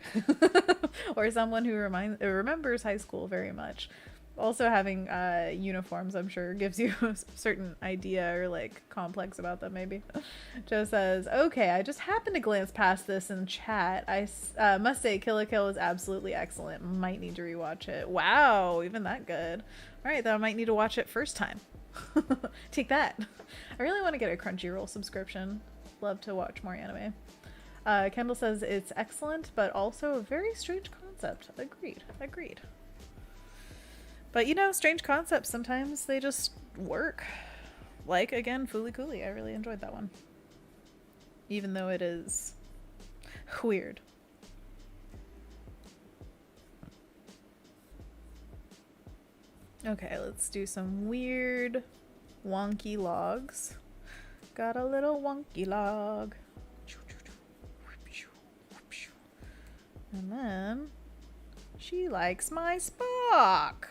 or someone who remembers high school very much. Also having uniforms, I'm sure, gives you a certain idea or like complex about them maybe. Joe says, okay, I just happened to glance past this in chat. I must say Kill la Kill is absolutely excellent. Might need to rewatch it. Wow, even that good. All right, then I might need to watch it first time. Take that. I really want to get a Crunchyroll subscription. Love to watch more anime. Kendall says it's excellent, but also a very strange concept. Agreed. But you know, strange concepts, sometimes they just work. Like, again, Fooly Cooly. I really enjoyed that one. Even though it is weird. Okay, let's do some weird wonky logs. Got a little wonky log. And then she likes my Spock.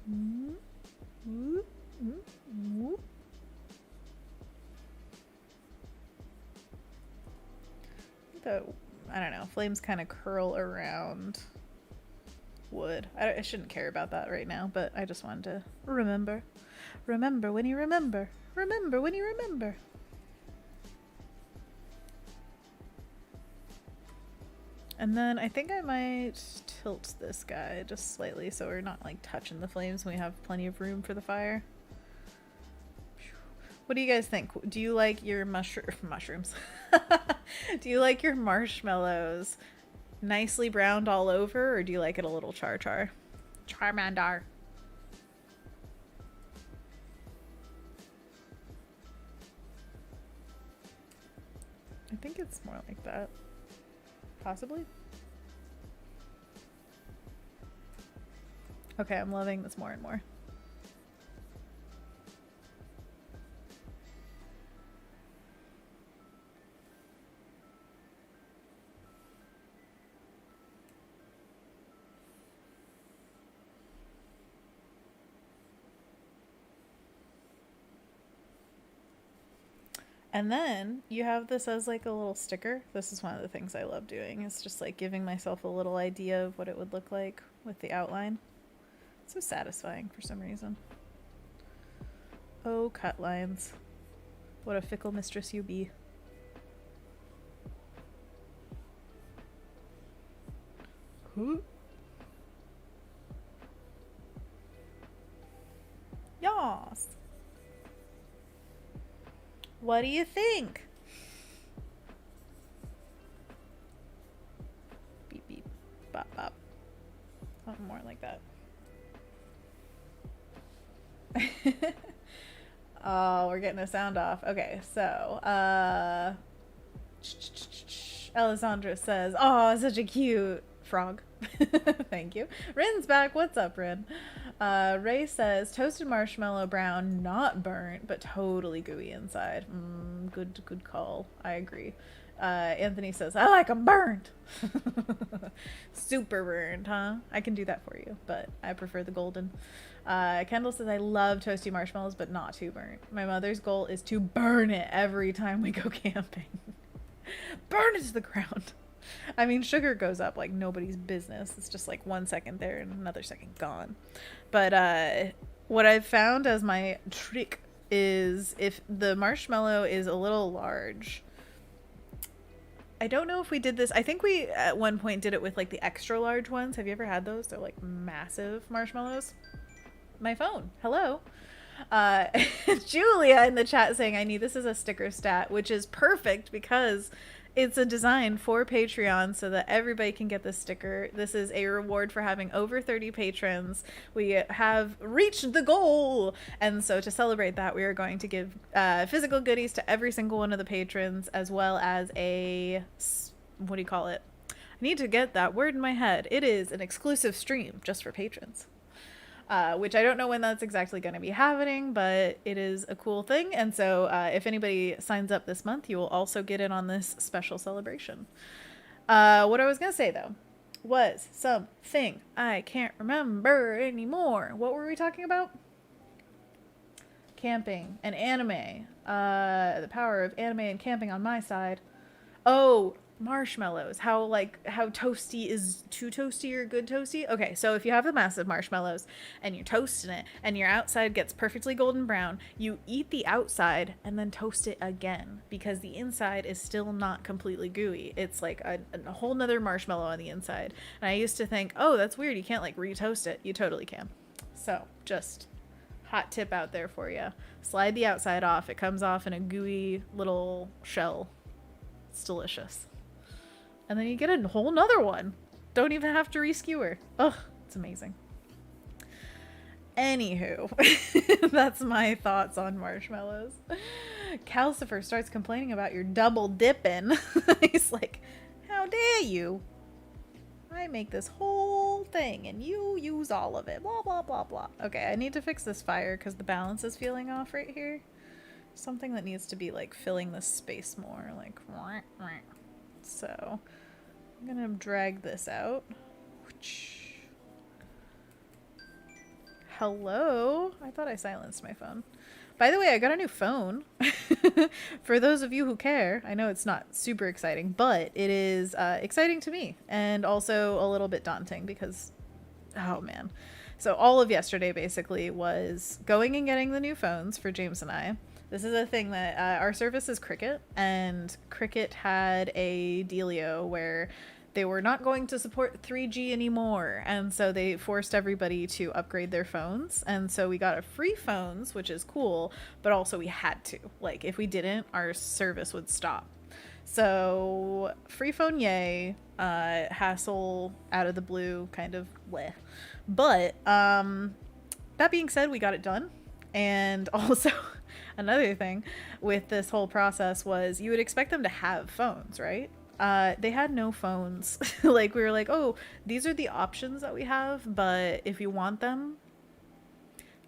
I don't know, flames kind of curl around wood. I shouldn't care about that right now, but I just wanted to remember. Remember when you remember. Remember when you remember. And then I think I might tilt this guy just slightly so we're not like touching the flames and we have plenty of room for the fire. What do you guys think? Do you like your mushrooms? Do you like your marshmallows nicely browned all over, or do you like it a little char? Charmander. I think it's more like that. Possibly. Okay, I'm loving this more and more. And then you have this as like a little sticker. This is one of the things I love doing. It's just like giving myself a little idea of what it would look like with the outline. It's so satisfying for some reason. Oh, cut lines. What a fickle mistress you be. Who? Yas. What do you think? Beep beep. Bop bop. Something more like that. Oh, we're getting a sound off. Okay, so Alessandra says, "Oh, such a cute frog." Thank you. Rynn's back. What's up, Rynn? Ray says, "Toasted marshmallow brown, not burnt, but totally gooey inside." Good call. I agree. Anthony says, "I like them burnt." Super burned, huh? I can do that for you, but I prefer the golden. Kendall says, "I love toasty marshmallows, but not too burnt. My mother's goal is to burn it every time we go camping." Burn it to the ground. I mean, sugar goes up like nobody's business. It's just like 1 second there and another second gone. But what I've found as my trick is if the marshmallow is a little large. I don't know if we did this. I think we at one point did it with like the extra large ones. Have you ever had those? They're like massive marshmallows. My phone. Hello. Julia in the chat saying, "I need this as a sticker stat," which is perfect because it's a design for Patreon so that everybody can get this sticker. This is a reward for having over 30 patrons. We have reached the goal. And so to celebrate that, we are going to give physical goodies to every single one of the patrons, as well as a, what do you call it? I need to get that word in my head. It is an exclusive stream just for patrons. Which I don't know when that's exactly going to be happening, but it is a cool thing. And so if anybody signs up this month, you will also get in on this special celebration. What I was going to say, though, was something I can't remember anymore. What were we talking about? Camping and anime. The power of anime and camping on my side. Oh, marshmallows. How toasty is too toasty or good toasty? Okay, so if you have the massive marshmallows and you're toasting it and your outside gets perfectly golden brown, you eat the outside and then toast it again because the inside is still not completely gooey. It's like a whole nother marshmallow on the inside. And I used to think, oh, that's weird, you can't like retoast it. You totally can. So just hot tip out there for you. Slide the outside off. It comes off in a gooey little shell. It's delicious. And then you get a whole nother one. Don't even have to re-skewer. Ugh, it's amazing. Anywho, that's my thoughts on marshmallows. Calcifer starts complaining about your double dipping. He's like, how dare you? I make this whole thing and you use all of it. Blah, blah, blah, blah. Okay, I need to fix this fire because the balance is feeling off right here. Something that needs to be like filling this space more. Like, so I'm gonna drag this out. Hello? I thought I silenced my phone. By the way, I got a new phone. For those of you who care, I know it's not super exciting, but it is exciting to me and also a little bit daunting because, oh man. So all of yesterday basically was going and getting the new phones for James and I. This is a thing that our service is Cricket, and Cricket had a dealio where they were not going to support 3G anymore, and so they forced everybody to upgrade their phones. And so we got a free phones, which is cool, but also we had to. Like, if we didn't, our service would stop. So free phone, yay. Hassle out of the blue, kind of bleh. But that being said, we got it done. And also another thing with this whole process was you would expect them to have phones, right? They had no phones. Like, we were like, oh, these are the options that we have, but if you want them,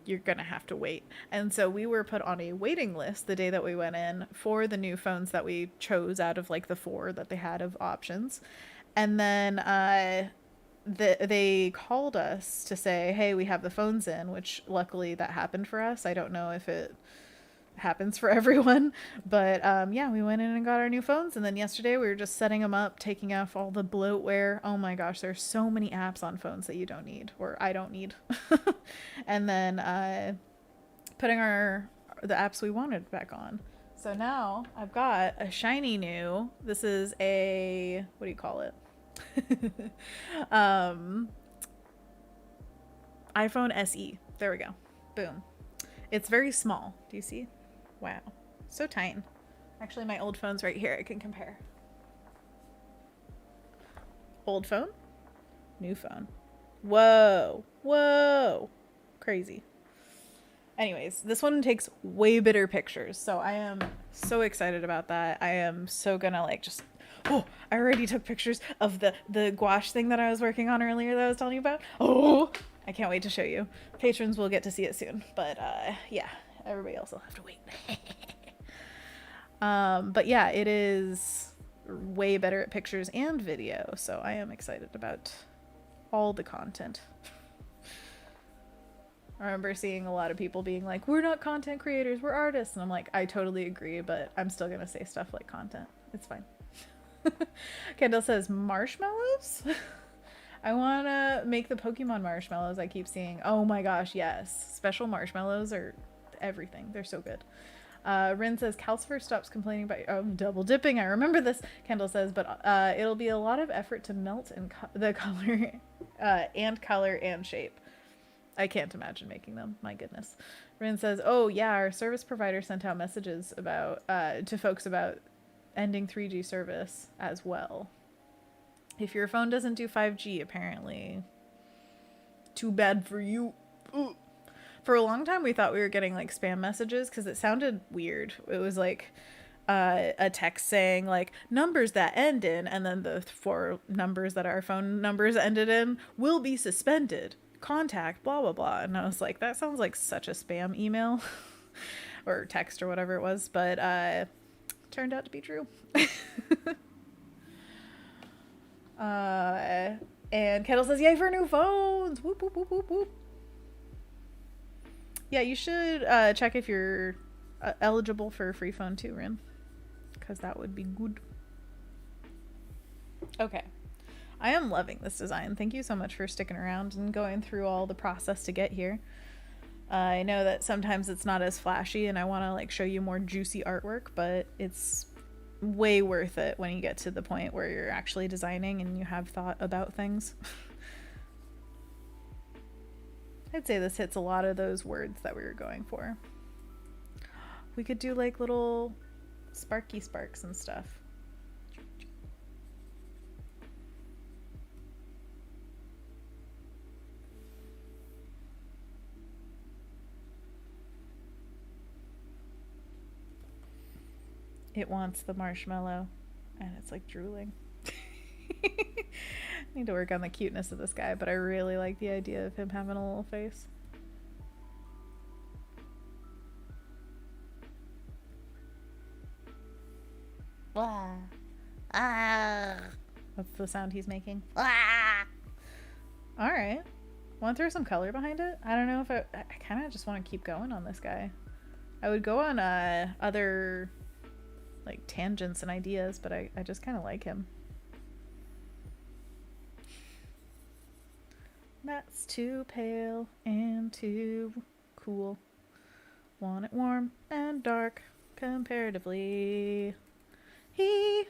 you're gonna have to wait. And so we were put on a waiting list the day that we went in for the new phones that we chose out of like the 4 that they had of options. And then they called us to say, hey, we have the phones in, which luckily that happened for us. I don't know if it happens for everyone, but yeah, we went in and got our new phones. And then yesterday we were just setting them up, taking off all the bloatware. Oh my gosh, there's so many apps on phones that you don't need, or I don't need. And then putting the apps we wanted back on. So now I've got a shiny new, this is a, what do you call it? iPhone SE. There we go. Boom. It's very small. Do you see? Wow. So tiny. Actually, my old phone's right here. I can compare. Old phone. New phone. Whoa. Whoa. Crazy. Anyways, this one takes way better pictures. So I am so excited about that. I am so gonna like just... Oh, I already took pictures of the gouache thing that I was working on earlier that I was telling you about. Oh, I can't wait to show you. Patrons will get to see it soon. But yeah, everybody else will have to wait. But yeah, it is way better at pictures and video. So I am excited about all the content. I remember seeing a lot of people being like, we're not content creators, we're artists. And I'm like, I totally agree, but I'm still going to say stuff like content. It's fine. Kendall says, marshmallows? I want to make the Pokemon marshmallows I keep seeing. Oh my gosh, yes. Special marshmallows are everything. They're so good. Rynn says, Calcifer stops complaining about double dipping. I remember this. Kendall says, but it'll be a lot of effort to melt and the color and color and shape. I can't imagine making them. My goodness. Rynn says, oh yeah, our service provider sent out messages about to folks about ending 3G service as well. If your phone doesn't do 5G, apparently, too bad for you. Ooh. For a long time, we thought we were getting like spam messages because it sounded weird. It was like a text saying like numbers that end in, and then the 4 numbers that our phone numbers ended in will be suspended. Contact blah blah blah. And I was like, that sounds like such a spam email or text or whatever it was, but turned out to be true. And Kendall says, yay for new phones. Whoop whoop whoop whoop whoop. Yeah, you should check if you're eligible for a free phone too, Rynn, because that would be good. Okay. I am loving this design. Thank you so much for sticking around and going through all the process to get here. I know that sometimes it's not as flashy and I want to like show you more juicy artwork, but it's way worth it when you get to the point where you're actually designing and you have thought about things. I'd say this hits a lot of those words that we were going for. We could do like little sparky sparks and stuff. It wants the marshmallow and it's like drooling. I need to work on the cuteness of this guy, but I really like the idea of him having a little face. Wah. Ah. That's the sound he's making. Ah. All right. Want to throw some color behind it? I don't know if I kind of just want to keep going on this guy. I would go on other like tangents and ideas, but I just kind of like him. That's too pale and too cool. Want it warm and dark comparatively. I'm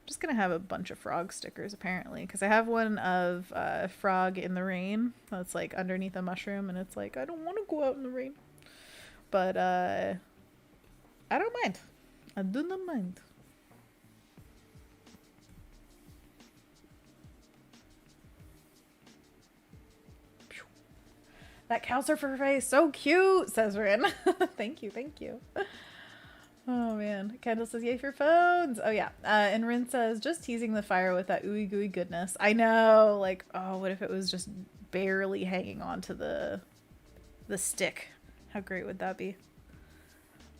just gonna have a bunch of frog stickers apparently, because I have one of frog in the rain that's like underneath a mushroom, and it's like I don't want to go out in the rain, but I don't mind. I do not mind. That cow surfer face, so cute, says Rynn. Thank you, thank you. Oh man. Kendall says, yay for phones. Oh yeah. And Rynn says, just teasing the fire with that ooey gooey goodness. I know, like, oh, what if it was just barely hanging on to the stick? How great would that be?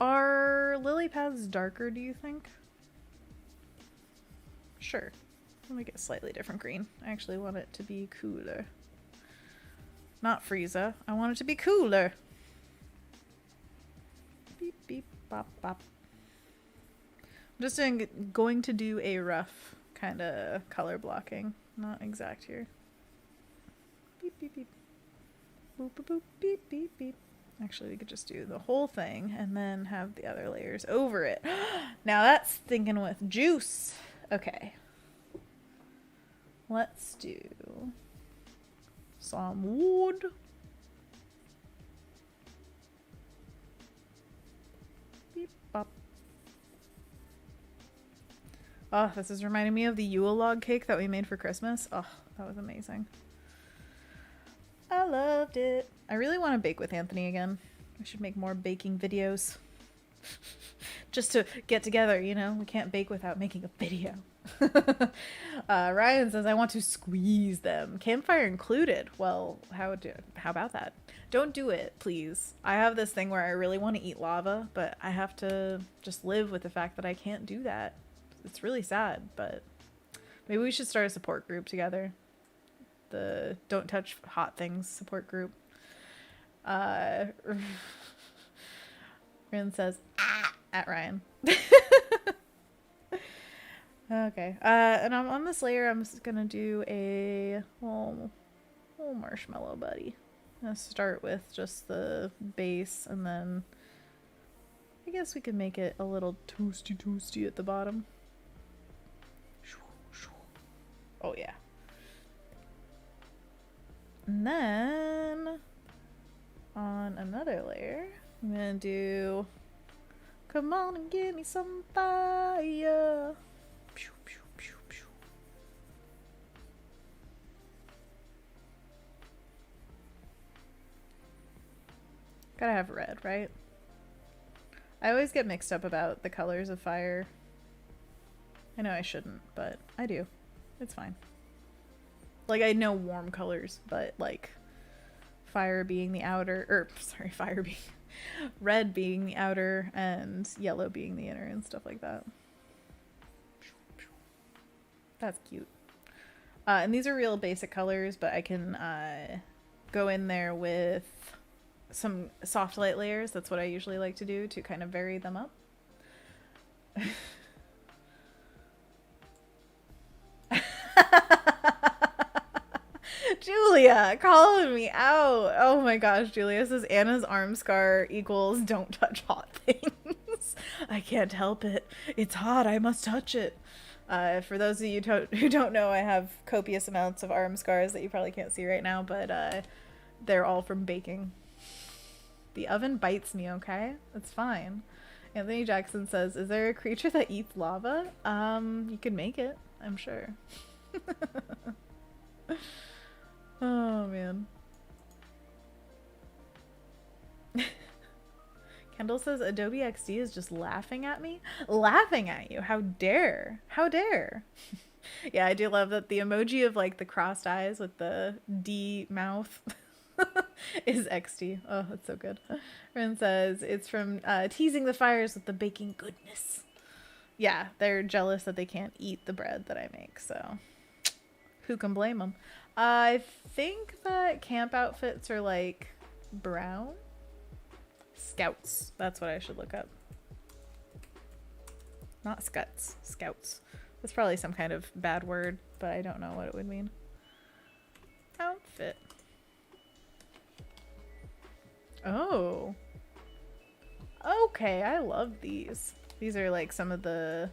Are lily pads darker, do you think? Sure. I'll make it a slightly different green. I actually want it to be cooler. Not Frieza. I want it to be cooler. Beep, beep, bop, bop. I'm just going to do a rough kind of color blocking. Not exact here. Beep, beep, beep. Boop, boop, boop, beep, beep, beep. Actually, we could just do the whole thing and then have the other layers over it. Now that's thinking with juice. Okay. Let's do some wood. Beep bop. Oh, this is reminding me of the Yule log cake that we made for Christmas. Oh, that was amazing. I loved it. I really want to bake with Anthony again. I should make more baking videos. Just to get together, you know? We can't bake without making a video. Ryan says, I want to squeeze them. Campfire included. Well, how about that? Don't do it, please. I have this thing where I really want to eat lava, but I have to just live with the fact that I can't do that. It's really sad, but maybe we should start a support group together. The Don't Touch Hot Things support group. Rynn says, at Ryan. Okay, and I'm on this layer. I'm just gonna do a little marshmallow buddy. I'm gonna start with just the base, and then I guess we can make it a little toasty at the bottom. Oh yeah. And then on another layer, I'm gonna do, come on and give me some fire. Pew, pew, pew, pew. Gotta have red, right? I always get mixed up about the colors of fire. I know I shouldn't, but I do. It's fine. Like, I know warm colors, but like fire being the outer, fire being red being the outer and yellow being the inner and stuff like that. That's cute. And these are real basic colors, but I can go in there with some soft light layers. That's what I usually like to do to kind of vary them up. Julia calling me out. Oh my gosh, Julia says Anna's arm scar equals don't touch hot things. I can't help it. It's hot. I must touch it. For those of you who don't know, I have copious amounts of arm scars that you probably can't see right now, but they're all from baking. The oven bites me, okay? It's fine. Anthony Jackson says, is there a creature that eats lava? You could make it, I'm sure. Oh, man. Kendall says Adobe XD is just laughing at me. Laughing at you. How dare. How dare. Yeah, I do love that the emoji of like the crossed eyes with the D mouth is XD. Oh, that's so good. Rynn says it's from teasing the fires with the baking goodness. Yeah, they're jealous that they can't eat the bread that I make, so who can blame them? I think that camp outfits are like brown. Scouts. That's what I should look up. Not scuts. Scouts. That's probably some kind of bad word, but I don't know what it would mean. Outfit. Oh. Okay, I love these. These are like some of the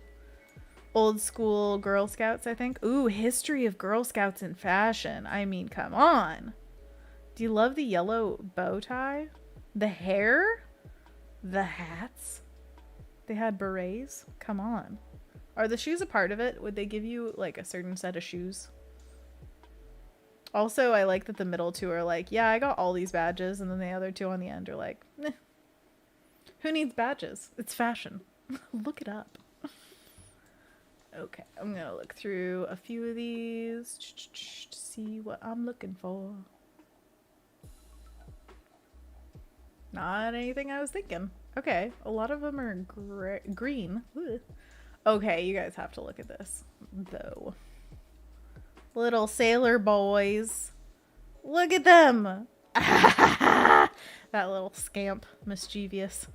old school Girl Scouts, I think. Ooh, history of Girl Scouts in fashion. I mean, come on. Do you love the yellow bow tie? The hair? The hats? They had berets? Come on. Are the shoes a part of it? Would they give you like a certain set of shoes? Also, I like that the middle two are like, yeah, I got all these badges, and then the other two on the end are like, eh. Who needs badges? It's fashion. Look it up. Okay, I'm gonna look through a few of these to see what I'm looking for. Not anything I was thinking. Okay, a lot of them are green. Ugh. Okay, you guys have to look at this, though. Little sailor boys. Look at them! That little scamp. Mischievous.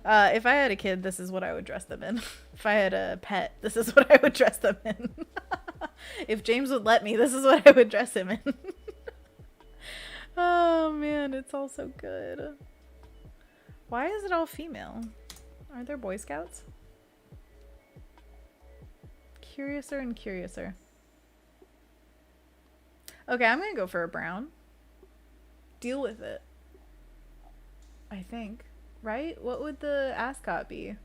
If I had a kid, this is what I would dress them in. If I had a pet, this is what I would dress them in. If James would let me, this is what I would dress him in. Oh man, it's all so good. Why is it all female? Are there Boy Scouts? Curiouser and curiouser. Okay, I'm gonna go for a brown. Deal with it. I think. Right? What would the ascot be?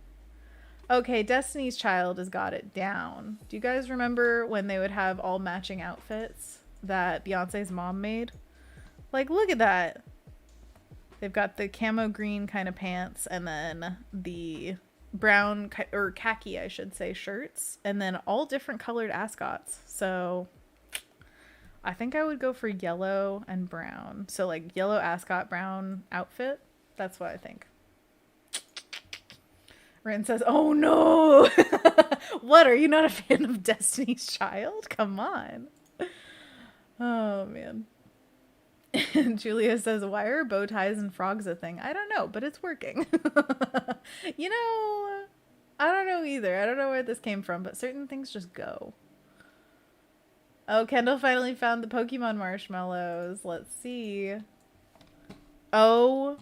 Okay, Destiny's Child has got it down. Do you guys remember when they would have all matching outfits that Beyonce's mom made? Like, look at that. They've got the camo green kind of pants and then the brown or khaki, I should say, shirts, and then all different colored ascots. So I think I would go for yellow and brown. So like yellow ascot, brown outfit. That's what I think. Rynn says, oh no. What, are you not a fan of Destiny's Child? Come on. Oh man. And Julia says, why are bow ties and frogs a thing? I don't know, but it's working. You know, I don't know either. I don't know where this came from, but certain things just go. Oh, Kendall finally found the Pokemon marshmallows. Let's see. Oh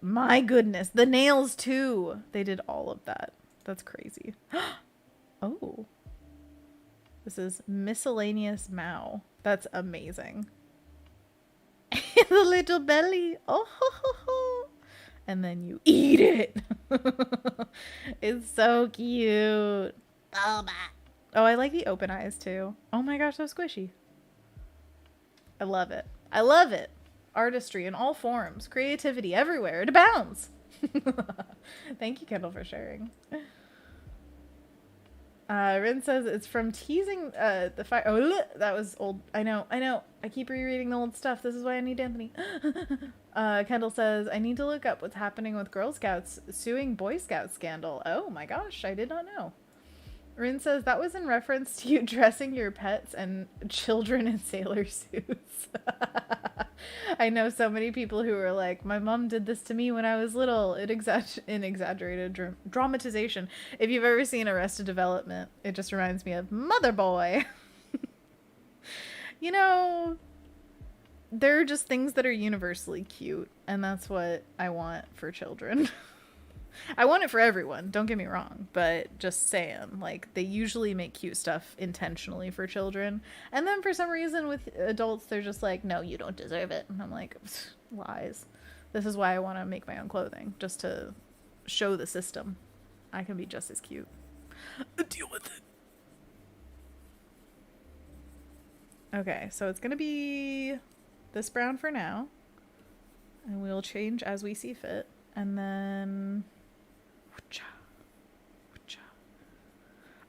my goodness. The nails too. They did all of that. That's crazy. Oh. This is miscellaneous Mao. That's amazing. The little belly. Oh, ho, ho, ho. And then you eat it. It's so cute. Boba. Oh, I like the open eyes too. Oh my gosh, so squishy. I love it. I love it. Artistry in all forms. Creativity everywhere. It abounds. Thank you, Kendall, for sharing. Rynn says it's from teasing the fire. Oh, that was old. I know. I keep rereading the old stuff. This is why I need Anthony. Kendall says, I need to look up what's happening with Girl Scouts suing Boy Scout scandal. Oh my gosh, I did not know. Rynn says, that was in reference to you dressing your pets and children in sailor suits. I know so many people who are like, my mom did this to me when I was little. In exaggerated dramatization. If you've ever seen Arrested Development, it just reminds me of Mother Boy. You know, there are just things that are universally cute, and that's what I want for children. I want it for everyone, don't get me wrong, but just saying, like, they usually make cute stuff intentionally for children, and then for some reason with adults, they're just like, no, you don't deserve it. And I'm like, lies. This is why I want to make my own clothing, just to show the system I can be just as cute. Deal with it. Okay, so it's gonna be this brown for now, and we'll change as we see fit, and then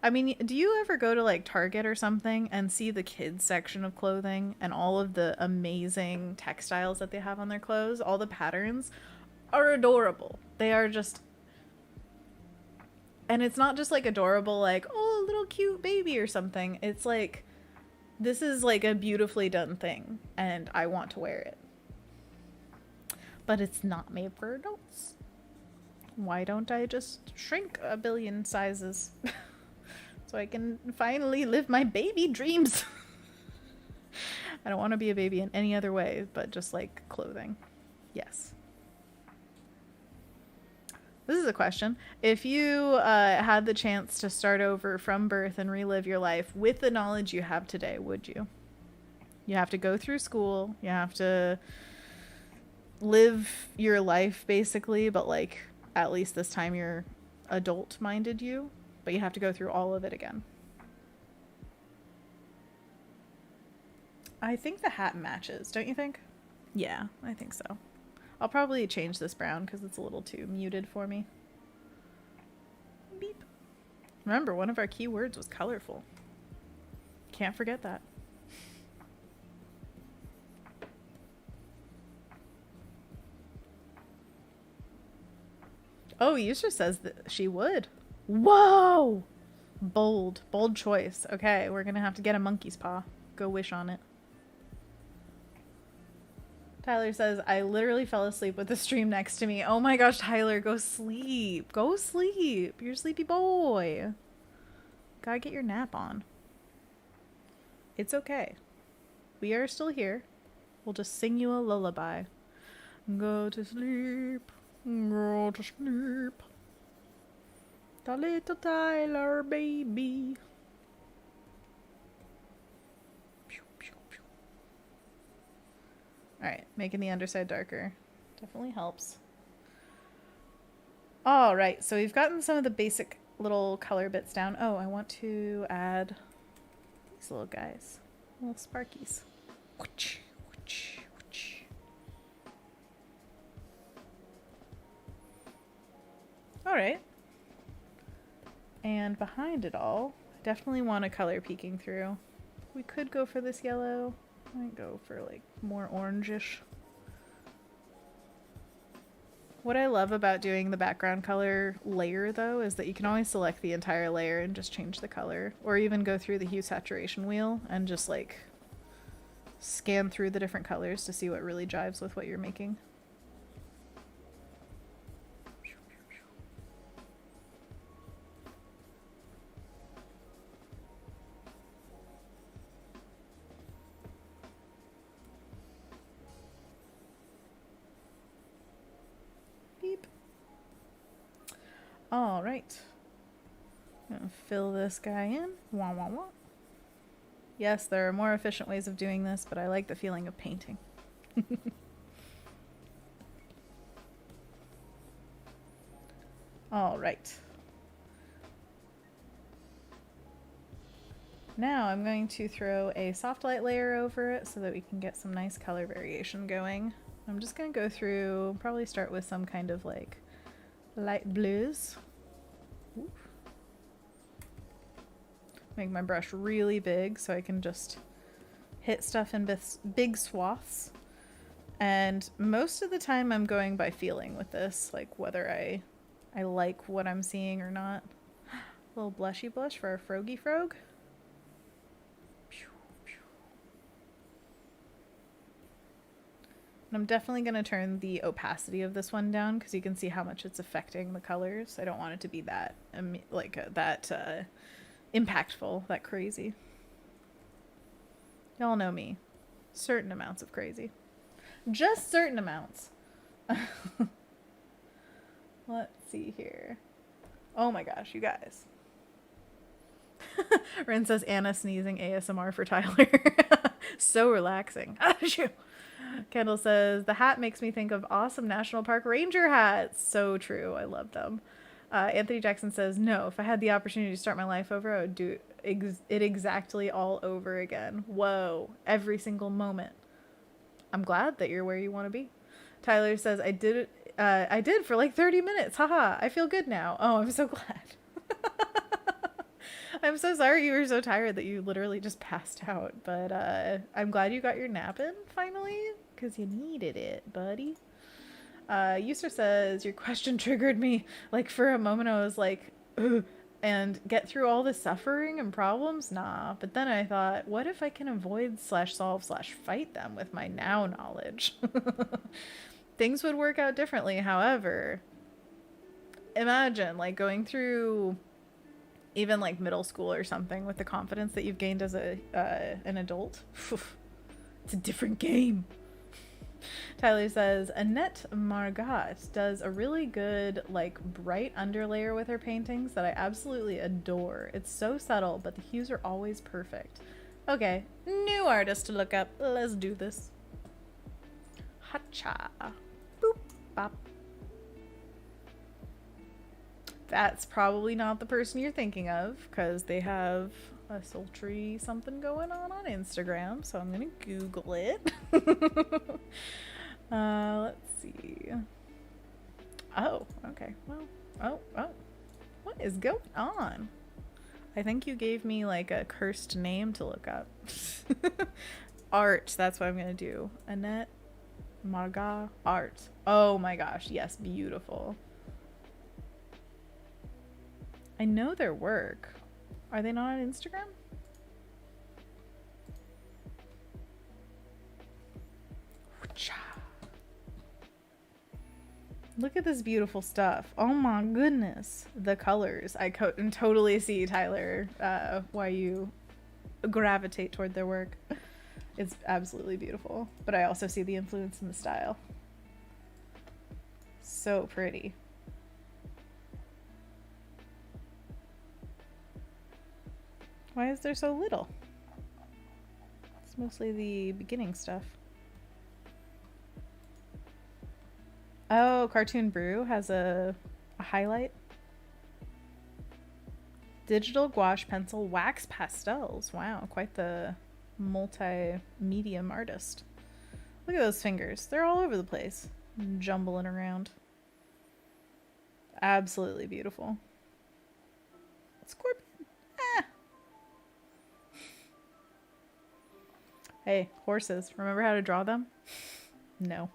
I mean, do you ever go to like Target or something and see the kids section of clothing and all of the amazing textiles that they have on their clothes? All the patterns are adorable. They are just, and it's not just like adorable like, oh, a little cute baby or something. It's like This is like a beautifully done thing, and I want to wear it. But it's not made for adults. Why don't I just shrink a billion sizes so I can finally live my baby dreams? I don't want to be a baby in any other way, but just like clothing. Yes. This is a question. If you had the chance to start over from birth and relive your life with the knowledge you have today, would you? You have to go through school. You have to live your life, basically, but like at least this time you're adult-minded you. But you have to go through all of it again. I think the hat matches, don't you think? Yeah, I think so. I'll probably change this brown because it's a little too muted for me. Beep. Remember, one of our key words was colorful. Can't forget that. Oh, Yusra says that she would. Whoa! Bold choice. Okay, we're gonna have to get a monkey's paw. Go wish on it. Tyler says, I literally fell asleep with the stream next to me. Oh my gosh, Tyler, go sleep. Go sleep. You're a sleepy boy. Gotta get your nap on. It's okay. We are still here. We'll just sing you a lullaby. Go to sleep. Go to sleep. The little Tyler baby. Alright, making the underside darker definitely helps. Alright, so we've gotten some of the basic little color bits down. Oh, I want to add these little guys. Little sparkies. Alright. And behind it all, I definitely want a color peeking through. We could go for this yellow. I might go for like more orangish. What I love about doing the background color layer though is that you can always select the entire layer and just change the color, or even go through the hue saturation wheel and just like scan through the different colors to see what really jives with what you're making. All right. I'm gonna fill this guy in. Wah, wah, wah. Yes, there are more efficient ways of doing this, but I like the feeling of painting. All right. Now I'm going to throw a soft light layer over it so that we can get some nice color variation going. I'm just going to go through, probably start with some kind of like light blues. Oof. Make my brush really big so I can just hit stuff in big swaths. And most of the time I'm going by feeling with this, like whether I like what I'm seeing or not. A little blushy blush for our Frogy Frog. And I'm definitely going to turn the opacity of this one down because you can see how much it's affecting the colors. I don't want it to be that impactful, that crazy. Y'all know me. Certain amounts of crazy. Just certain amounts. Let's see here. Oh my gosh, you guys. Rynn says Anna sneezing ASMR for Tyler. So relaxing. Kendall says, the hat makes me think of awesome National Park Ranger hats. So true. I love them. Anthony Jackson says, no, if I had the opportunity to start my life over, I would do it exactly all over again. Whoa. Every single moment. I'm glad that you're where you want to be. Tyler says, I did for like 30 minutes. Haha. I feel good now. Oh, I'm so glad. I'm so sorry you were so tired that you literally just passed out, but I'm glad you got your nap in finally, because you needed it, buddy. Yusra says, your question triggered me. Like, for a moment I was like, and get through all the suffering and problems? Nah. But then I thought, what if I can avoid slash solve slash fight them with my now knowledge? Things would work out differently. However, imagine like going through even like middle school or something with the confidence that you've gained as an adult. It's a different game. Tyler says, Annette Margat does a really good, like, bright underlayer with her paintings that I absolutely adore. It's so subtle, but the hues are always perfect. Okay, new artist to look up. Let's do this. Hacha. Boop. Bop. That's probably not the person you're thinking of, because they have a sultry something going on Instagram, so I'm gonna Google it. Let's see. Oh, okay. Well, oh. What is going on? I think you gave me like a cursed name to look up. Art, that's what I'm gonna do. Annette Marga Art. Oh my gosh, yes, beautiful. I know their work. Are they not on Instagram? Look at this beautiful stuff. Oh my goodness. The colors. I can totally see, Tyler, why you gravitate toward their work. It's absolutely beautiful. But I also see the influence in the style. So pretty. Why is there so little? It's mostly the beginning stuff. Oh, Cartoon Brew has a highlight. Digital gouache pencil wax pastels. Wow, quite the multi-medium artist. Look at those fingers. They're all over the place. Jumbling around. Absolutely beautiful. Scorpion. Ah. Hey, horses. Remember how to draw them? No.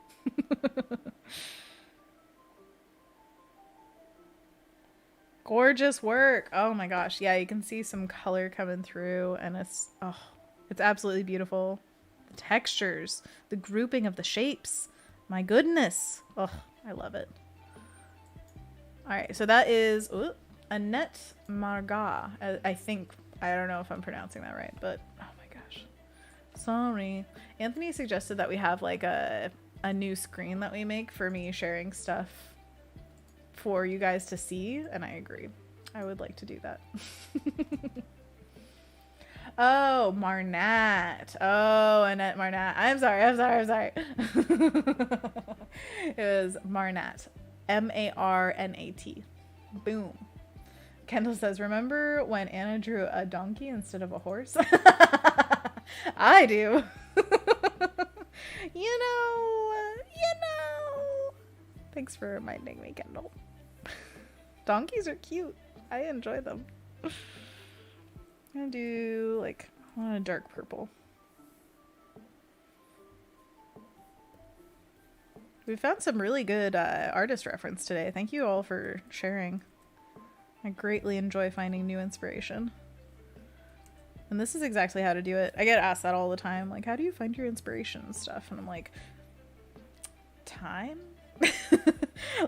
Gorgeous work. Oh my gosh. Yeah, you can see some color coming through, and it's absolutely beautiful. The textures, the grouping of the shapes. My goodness. Oh, I love it. All right, so that is Annette Marga. I think, I don't know if I'm pronouncing that right, but oh my gosh. Sorry. Anthony suggested that we have like a new screen that we make for me sharing stuff for you guys to see, and I agree. I would like to do that. Oh, Marnat. Oh, Annette Marnat. I'm sorry. It was Marnat. M-A-R-N-A-T. Boom. Kendall says, remember when Anna drew a donkey instead of a horse? I do. You know. Thanks for reminding me, Kendall. Donkeys are cute. I enjoy them. I'm gonna do like a dark purple. We found some really good artist reference today. Thank you all for sharing. I greatly enjoy finding new inspiration. And this is exactly how to do it. I get asked that all the time. Like, how do you find your inspiration and stuff? And I'm like, time?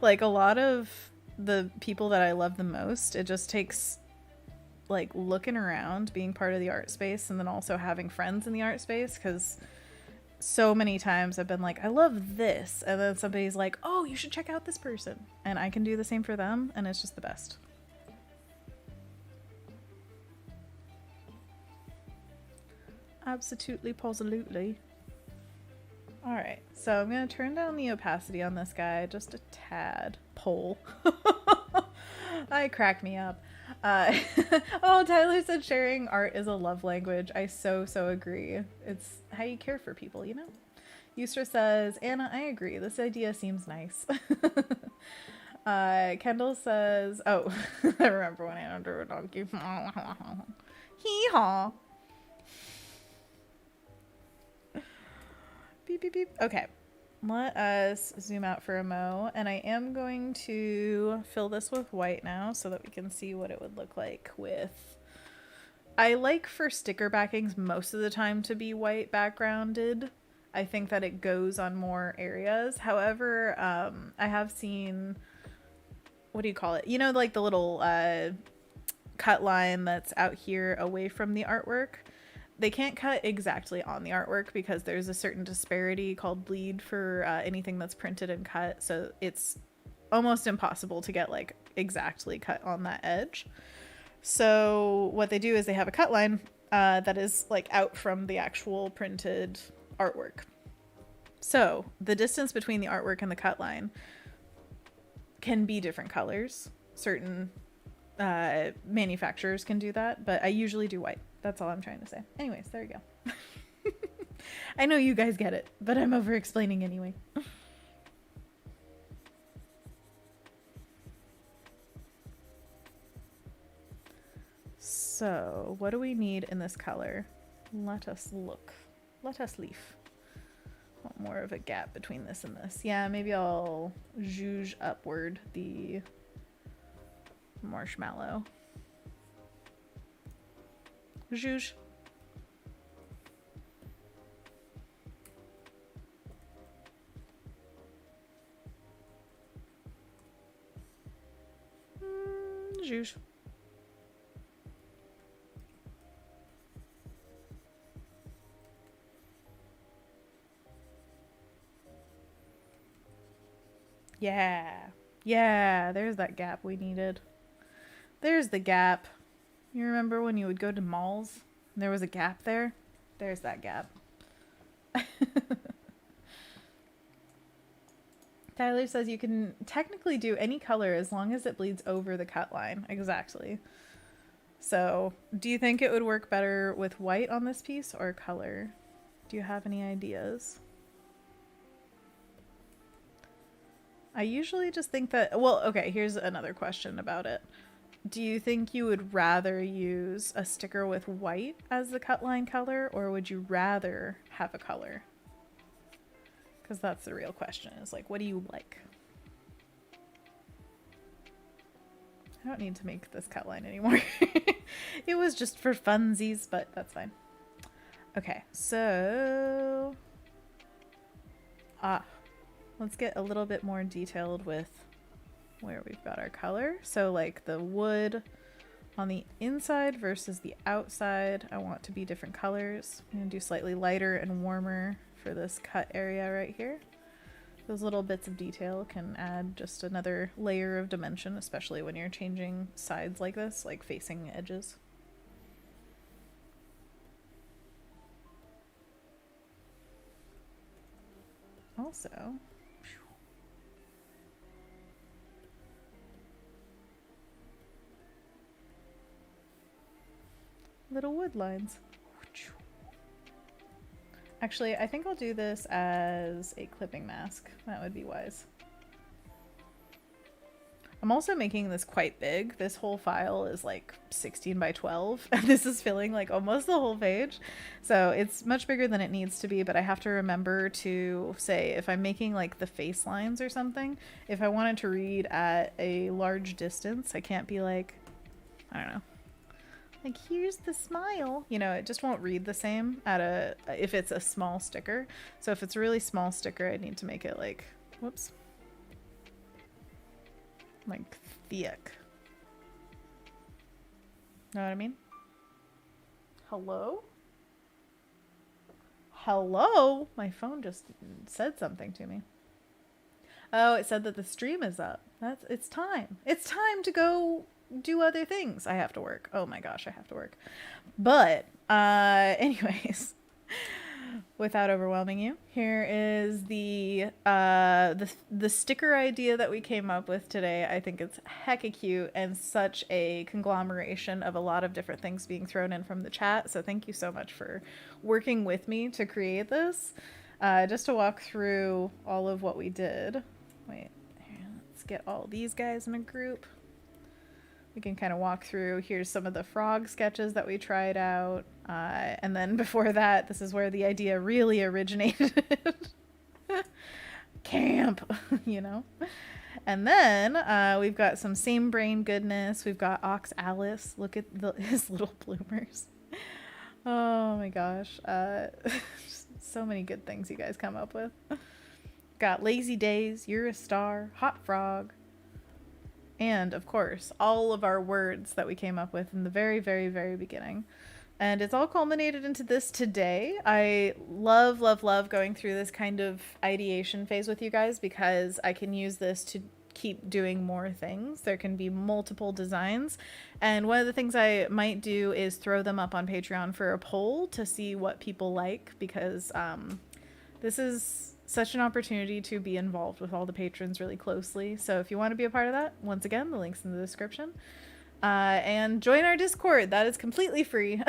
Like, a lot of the people that I love the most, it just takes like looking around, being part of the art space, and then also having friends in the art space, because so many times I've been like, I love this, and then somebody's like, oh, you should check out this person, and I can do the same for them, and it's just the best. Absolutely, positively. Alright, so I'm going to turn down the opacity on this guy just a tad. Pole. I crack me up. Oh, Tyler said sharing art is a love language. I so agree. It's how you care for people, you know? Yusra says, Anna, I agree. This idea seems nice. Kendall says, oh, I remember when Anna drew a donkey. Hee-haw. Beep, beep, beep. Okay. let us zoom out for a mo, and I am going to fill this with white now so that we can see what it would look like with... I like for sticker backings most of the time to be white backgrounded. I think that it goes on more areas. However, I have seen, what do you call it? You know, like the little cut line that's out here away from the artwork. They can't cut exactly on the artwork because there's a certain disparity called bleed for anything that's printed and cut. So it's almost impossible to get like exactly cut on that edge. So what they do is they have a cut line that is like out from the actual printed artwork. So the distance between the artwork and the cut line can be different colors. Certain manufacturers can do that, but I usually do white. That's all I'm trying to say. Anyways, there you go. I know you guys get it, but I'm over explaining anyway. So what do we need in this color? Let us look. Let us leaf. Want more of a gap between this and this. Yeah, maybe I'll zhuzh upward the marshmallow. Zhuzh. Zhuzh. Yeah, there's that gap we needed. There's the gap. You remember when you would go to malls and there was a gap there? There's that gap. Tyler says you can technically do any color as long as it bleeds over the cut line. Exactly. So, do you think it would work better with white on this piece or color? Do you have any ideas? I usually just think that, well, okay, here's another question about it. Do you think you would rather use a sticker with white as the cut line color, or would you rather have a color? Because that's the real question, is like, what do you like? I don't need to make this cut line anymore. It was just for funsies, but that's fine. Okay, so... let's get a little bit more detailed with where we've got our color. So like the wood on the inside versus the outside, I want to be different colors. I'm gonna do slightly lighter and warmer for this cut area right here. Those little bits of detail can add just another layer of dimension, especially when you're changing sides like this, like facing edges. Also, little wood lines. Actually, I think I'll do this as a clipping mask. That would be wise. I'm also making this quite big. This whole file is like 16 by 12, and this is filling like almost the whole page. So it's much bigger than it needs to be, but I have to remember to say, if I'm making like the face lines or something, if I wanted to read at a large distance, I can't be like, I don't know, like, here's the smile. You know, it just won't read the same at if it's a small sticker. So if it's a really small sticker, I need to make it like, whoops, like thick. Know what I mean? Hello? Hello? My phone just said something to me. Oh, it said that the stream is up. It's time. It's time to go do other things. I have to work. Oh my gosh, I have to work. But anyways, without overwhelming you, here is the sticker idea that we came up with today. I think it's hecka cute and such a conglomeration of a lot of different things being thrown in from the chat. So thank you so much for working with me to create this. Just to walk through all of what we did. Wait, here, let's get all these guys in a group. We can kind of walk through. Here's some of the frog sketches that we tried out. And then before that, this is where the idea really originated. camp, you know? And then we've got some same brain goodness. We've got Oxalis. Look at his little bloomers. Oh my gosh. So many good things you guys come up with. Got lazy days, you're a star, hot frog. And of course, all of our words that we came up with in the very, very, very beginning. And it's all culminated into this today. I love, love, love going through this kind of ideation phase with you guys because I can use this to keep doing more things. There can be multiple designs. And one of the things I might do is throw them up on Patreon for a poll to see what people like because this is such an opportunity to be involved with all the patrons really closely. So if you want to be a part of that, once again, the link's in the description. And join our Discord. That is completely free.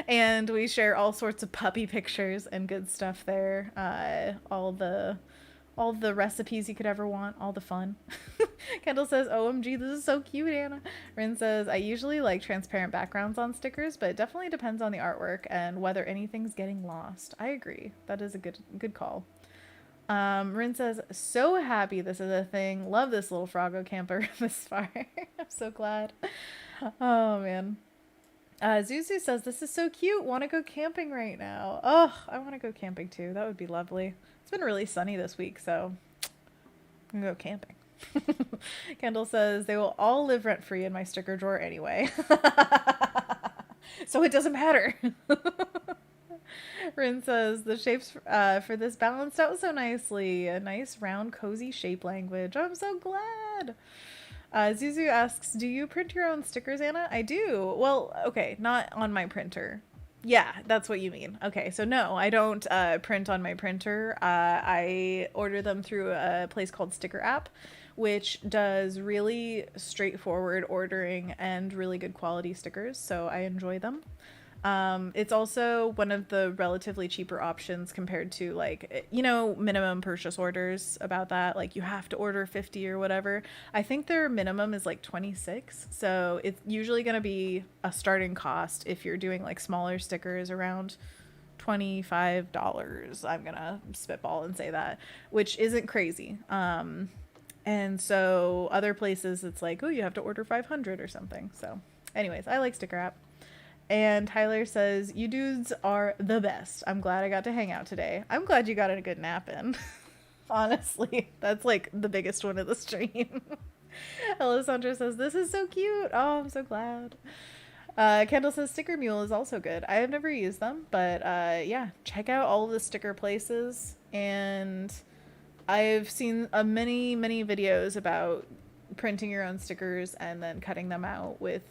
And we share all sorts of puppy pictures and good stuff there. All the recipes you could ever want, all the fun. Kendall says, OMG, this is so cute, Anna. Rynn says, I usually like transparent backgrounds on stickers, but it definitely depends on the artwork and whether anything's getting lost. I agree. That is a good call. Rynn says, so happy this is a thing. Love this little Froggo camper this far. I'm so glad. Oh, man. Zuzu says, this is so cute. Want to go camping right now. Oh, I want to go camping too. That would be lovely. It's been really sunny this week, so I'm going to go camping. Kendall says, they will all live rent-free in my sticker drawer anyway. So it doesn't matter. Rynn says, the shapes for this balanced out so nicely. A nice, round, cozy shape language. I'm so glad. Zuzu asks, do you print your own stickers, Anna? I do. Well, okay, not on my printer. Yeah, that's what you mean. Okay, so no, I don't print on my printer. I order them through a place called Sticker App, which does really straightforward ordering and really good quality stickers, so I enjoy them. It's also one of the relatively cheaper options compared to like, you know, minimum purchase orders about that. Like you have to order 50 or whatever. I think their minimum is like 26. So it's usually going to be a starting cost if you're doing like smaller stickers around $25. I'm going to spitball and say that, which isn't crazy. And so other places it's like, oh, you have to order 500 or something. So anyways, I like Sticker App. And Tyler says, you dudes are the best. I'm glad I got to hang out today. I'm glad you got a good nap in. Honestly, that's like the biggest one of the stream. Alessandra says, this is so cute. Oh, I'm so glad. Kendall says, Sticker Mule is also good. I have never used them, but yeah, check out all the sticker places. And I've seen many, many videos about printing your own stickers and then cutting them out with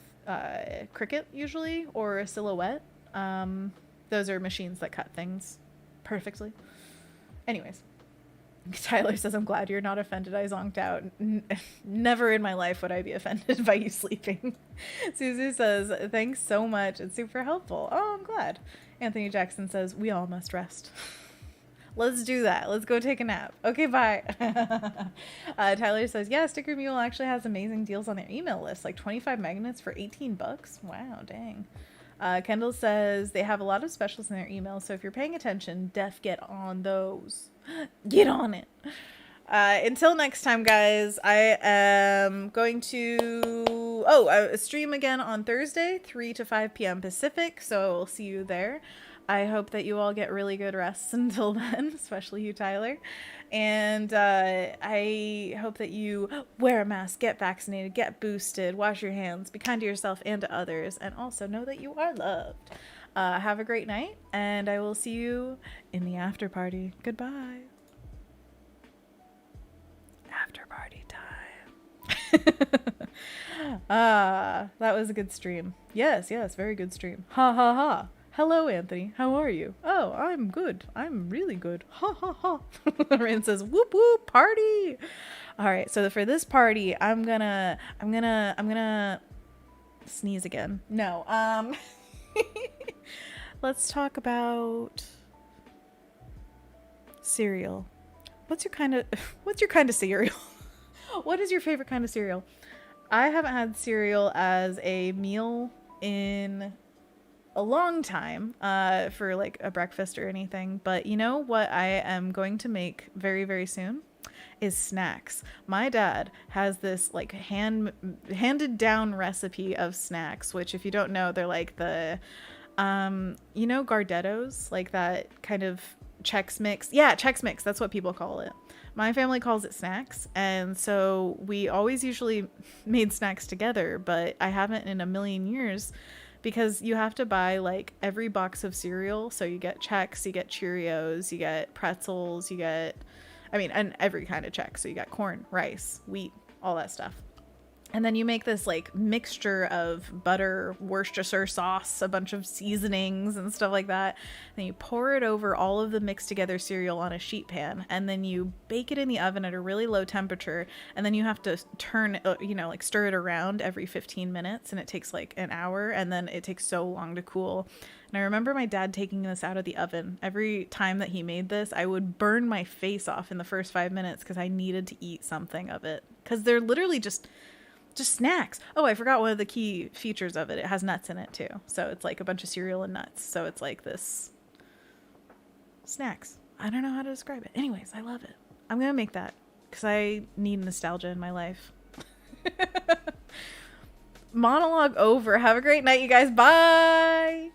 Cricut usually, or a Silhouette. Those are machines that cut things perfectly. Anyways, Tyler says, I'm glad you're not offended I zonked out. Never in my life would I be offended by you sleeping. Susie says, thanks so much. It's super helpful. Oh, I'm glad. Anthony Jackson says, we all must rest. Let's do that. Let's go take a nap. Okay, bye. Tyler says, yeah, Sticker Mule actually has amazing deals on their email list, like 25 magnets for $18. Wow, dang. Kendall says they have a lot of specials in their email, so if you're paying attention, get on those. Get on it. Until next time, guys, I am going to stream again on Thursday, 3 to 5 p.m. Pacific, so I will see you there. I hope that you all get really good rests until then, especially you, Tyler. And I hope that you wear a mask, get vaccinated, get boosted, wash your hands, be kind to yourself and to others, and also know that you are loved. Have a great night, and I will see you in the after party. Goodbye. After party time. That was a good stream. Yes, very good stream. Ha ha ha. Hello, Anthony. How are you? Oh, I'm good. I'm really good. Ha ha ha. Rynn says, whoop whoop, party. All right, so for this party, I'm gonna sneeze again. No. Let's talk about cereal. What's your kind of cereal? What is your favorite kind of cereal? I haven't had cereal as a meal in a long time for like a breakfast or anything. But you know what I am going to make very, very soon is snacks. My dad has this like handed down recipe of snacks, which if you don't know, they're like the you know, Gardettos, like that kind of Chex Mix. Yeah, Chex Mix, that's what people call it. My family calls it snacks, and so we always usually made snacks together, but I haven't in a million years because you have to buy like every box of cereal. So you get Chex, you get Cheerios, you get pretzels, you get, I mean, and every kind of Chex. So you got corn, rice, wheat, all that stuff. And then you make this like mixture of butter, Worcestershire sauce, a bunch of seasonings and stuff like that. Then you pour it over all of the mixed together cereal on a sheet pan. And then you bake it in the oven at a really low temperature. And then you have to turn, like stir it around every 15 minutes. And it takes like an hour. And then it takes so long to cool. And I remember my dad taking this out of the oven. Every time that he made this, I would burn my face off in the first 5 minutes because I needed to eat something of it. Because they're literally just snacks. Oh, I forgot one of the key features of it. It has nuts in it too. So it's like a bunch of cereal and nuts. So it's like this snacks. I don't know how to describe it. Anyways, I love it. I'm going to make that because I need nostalgia in my life. Monologue over. Have a great night, you guys. Bye.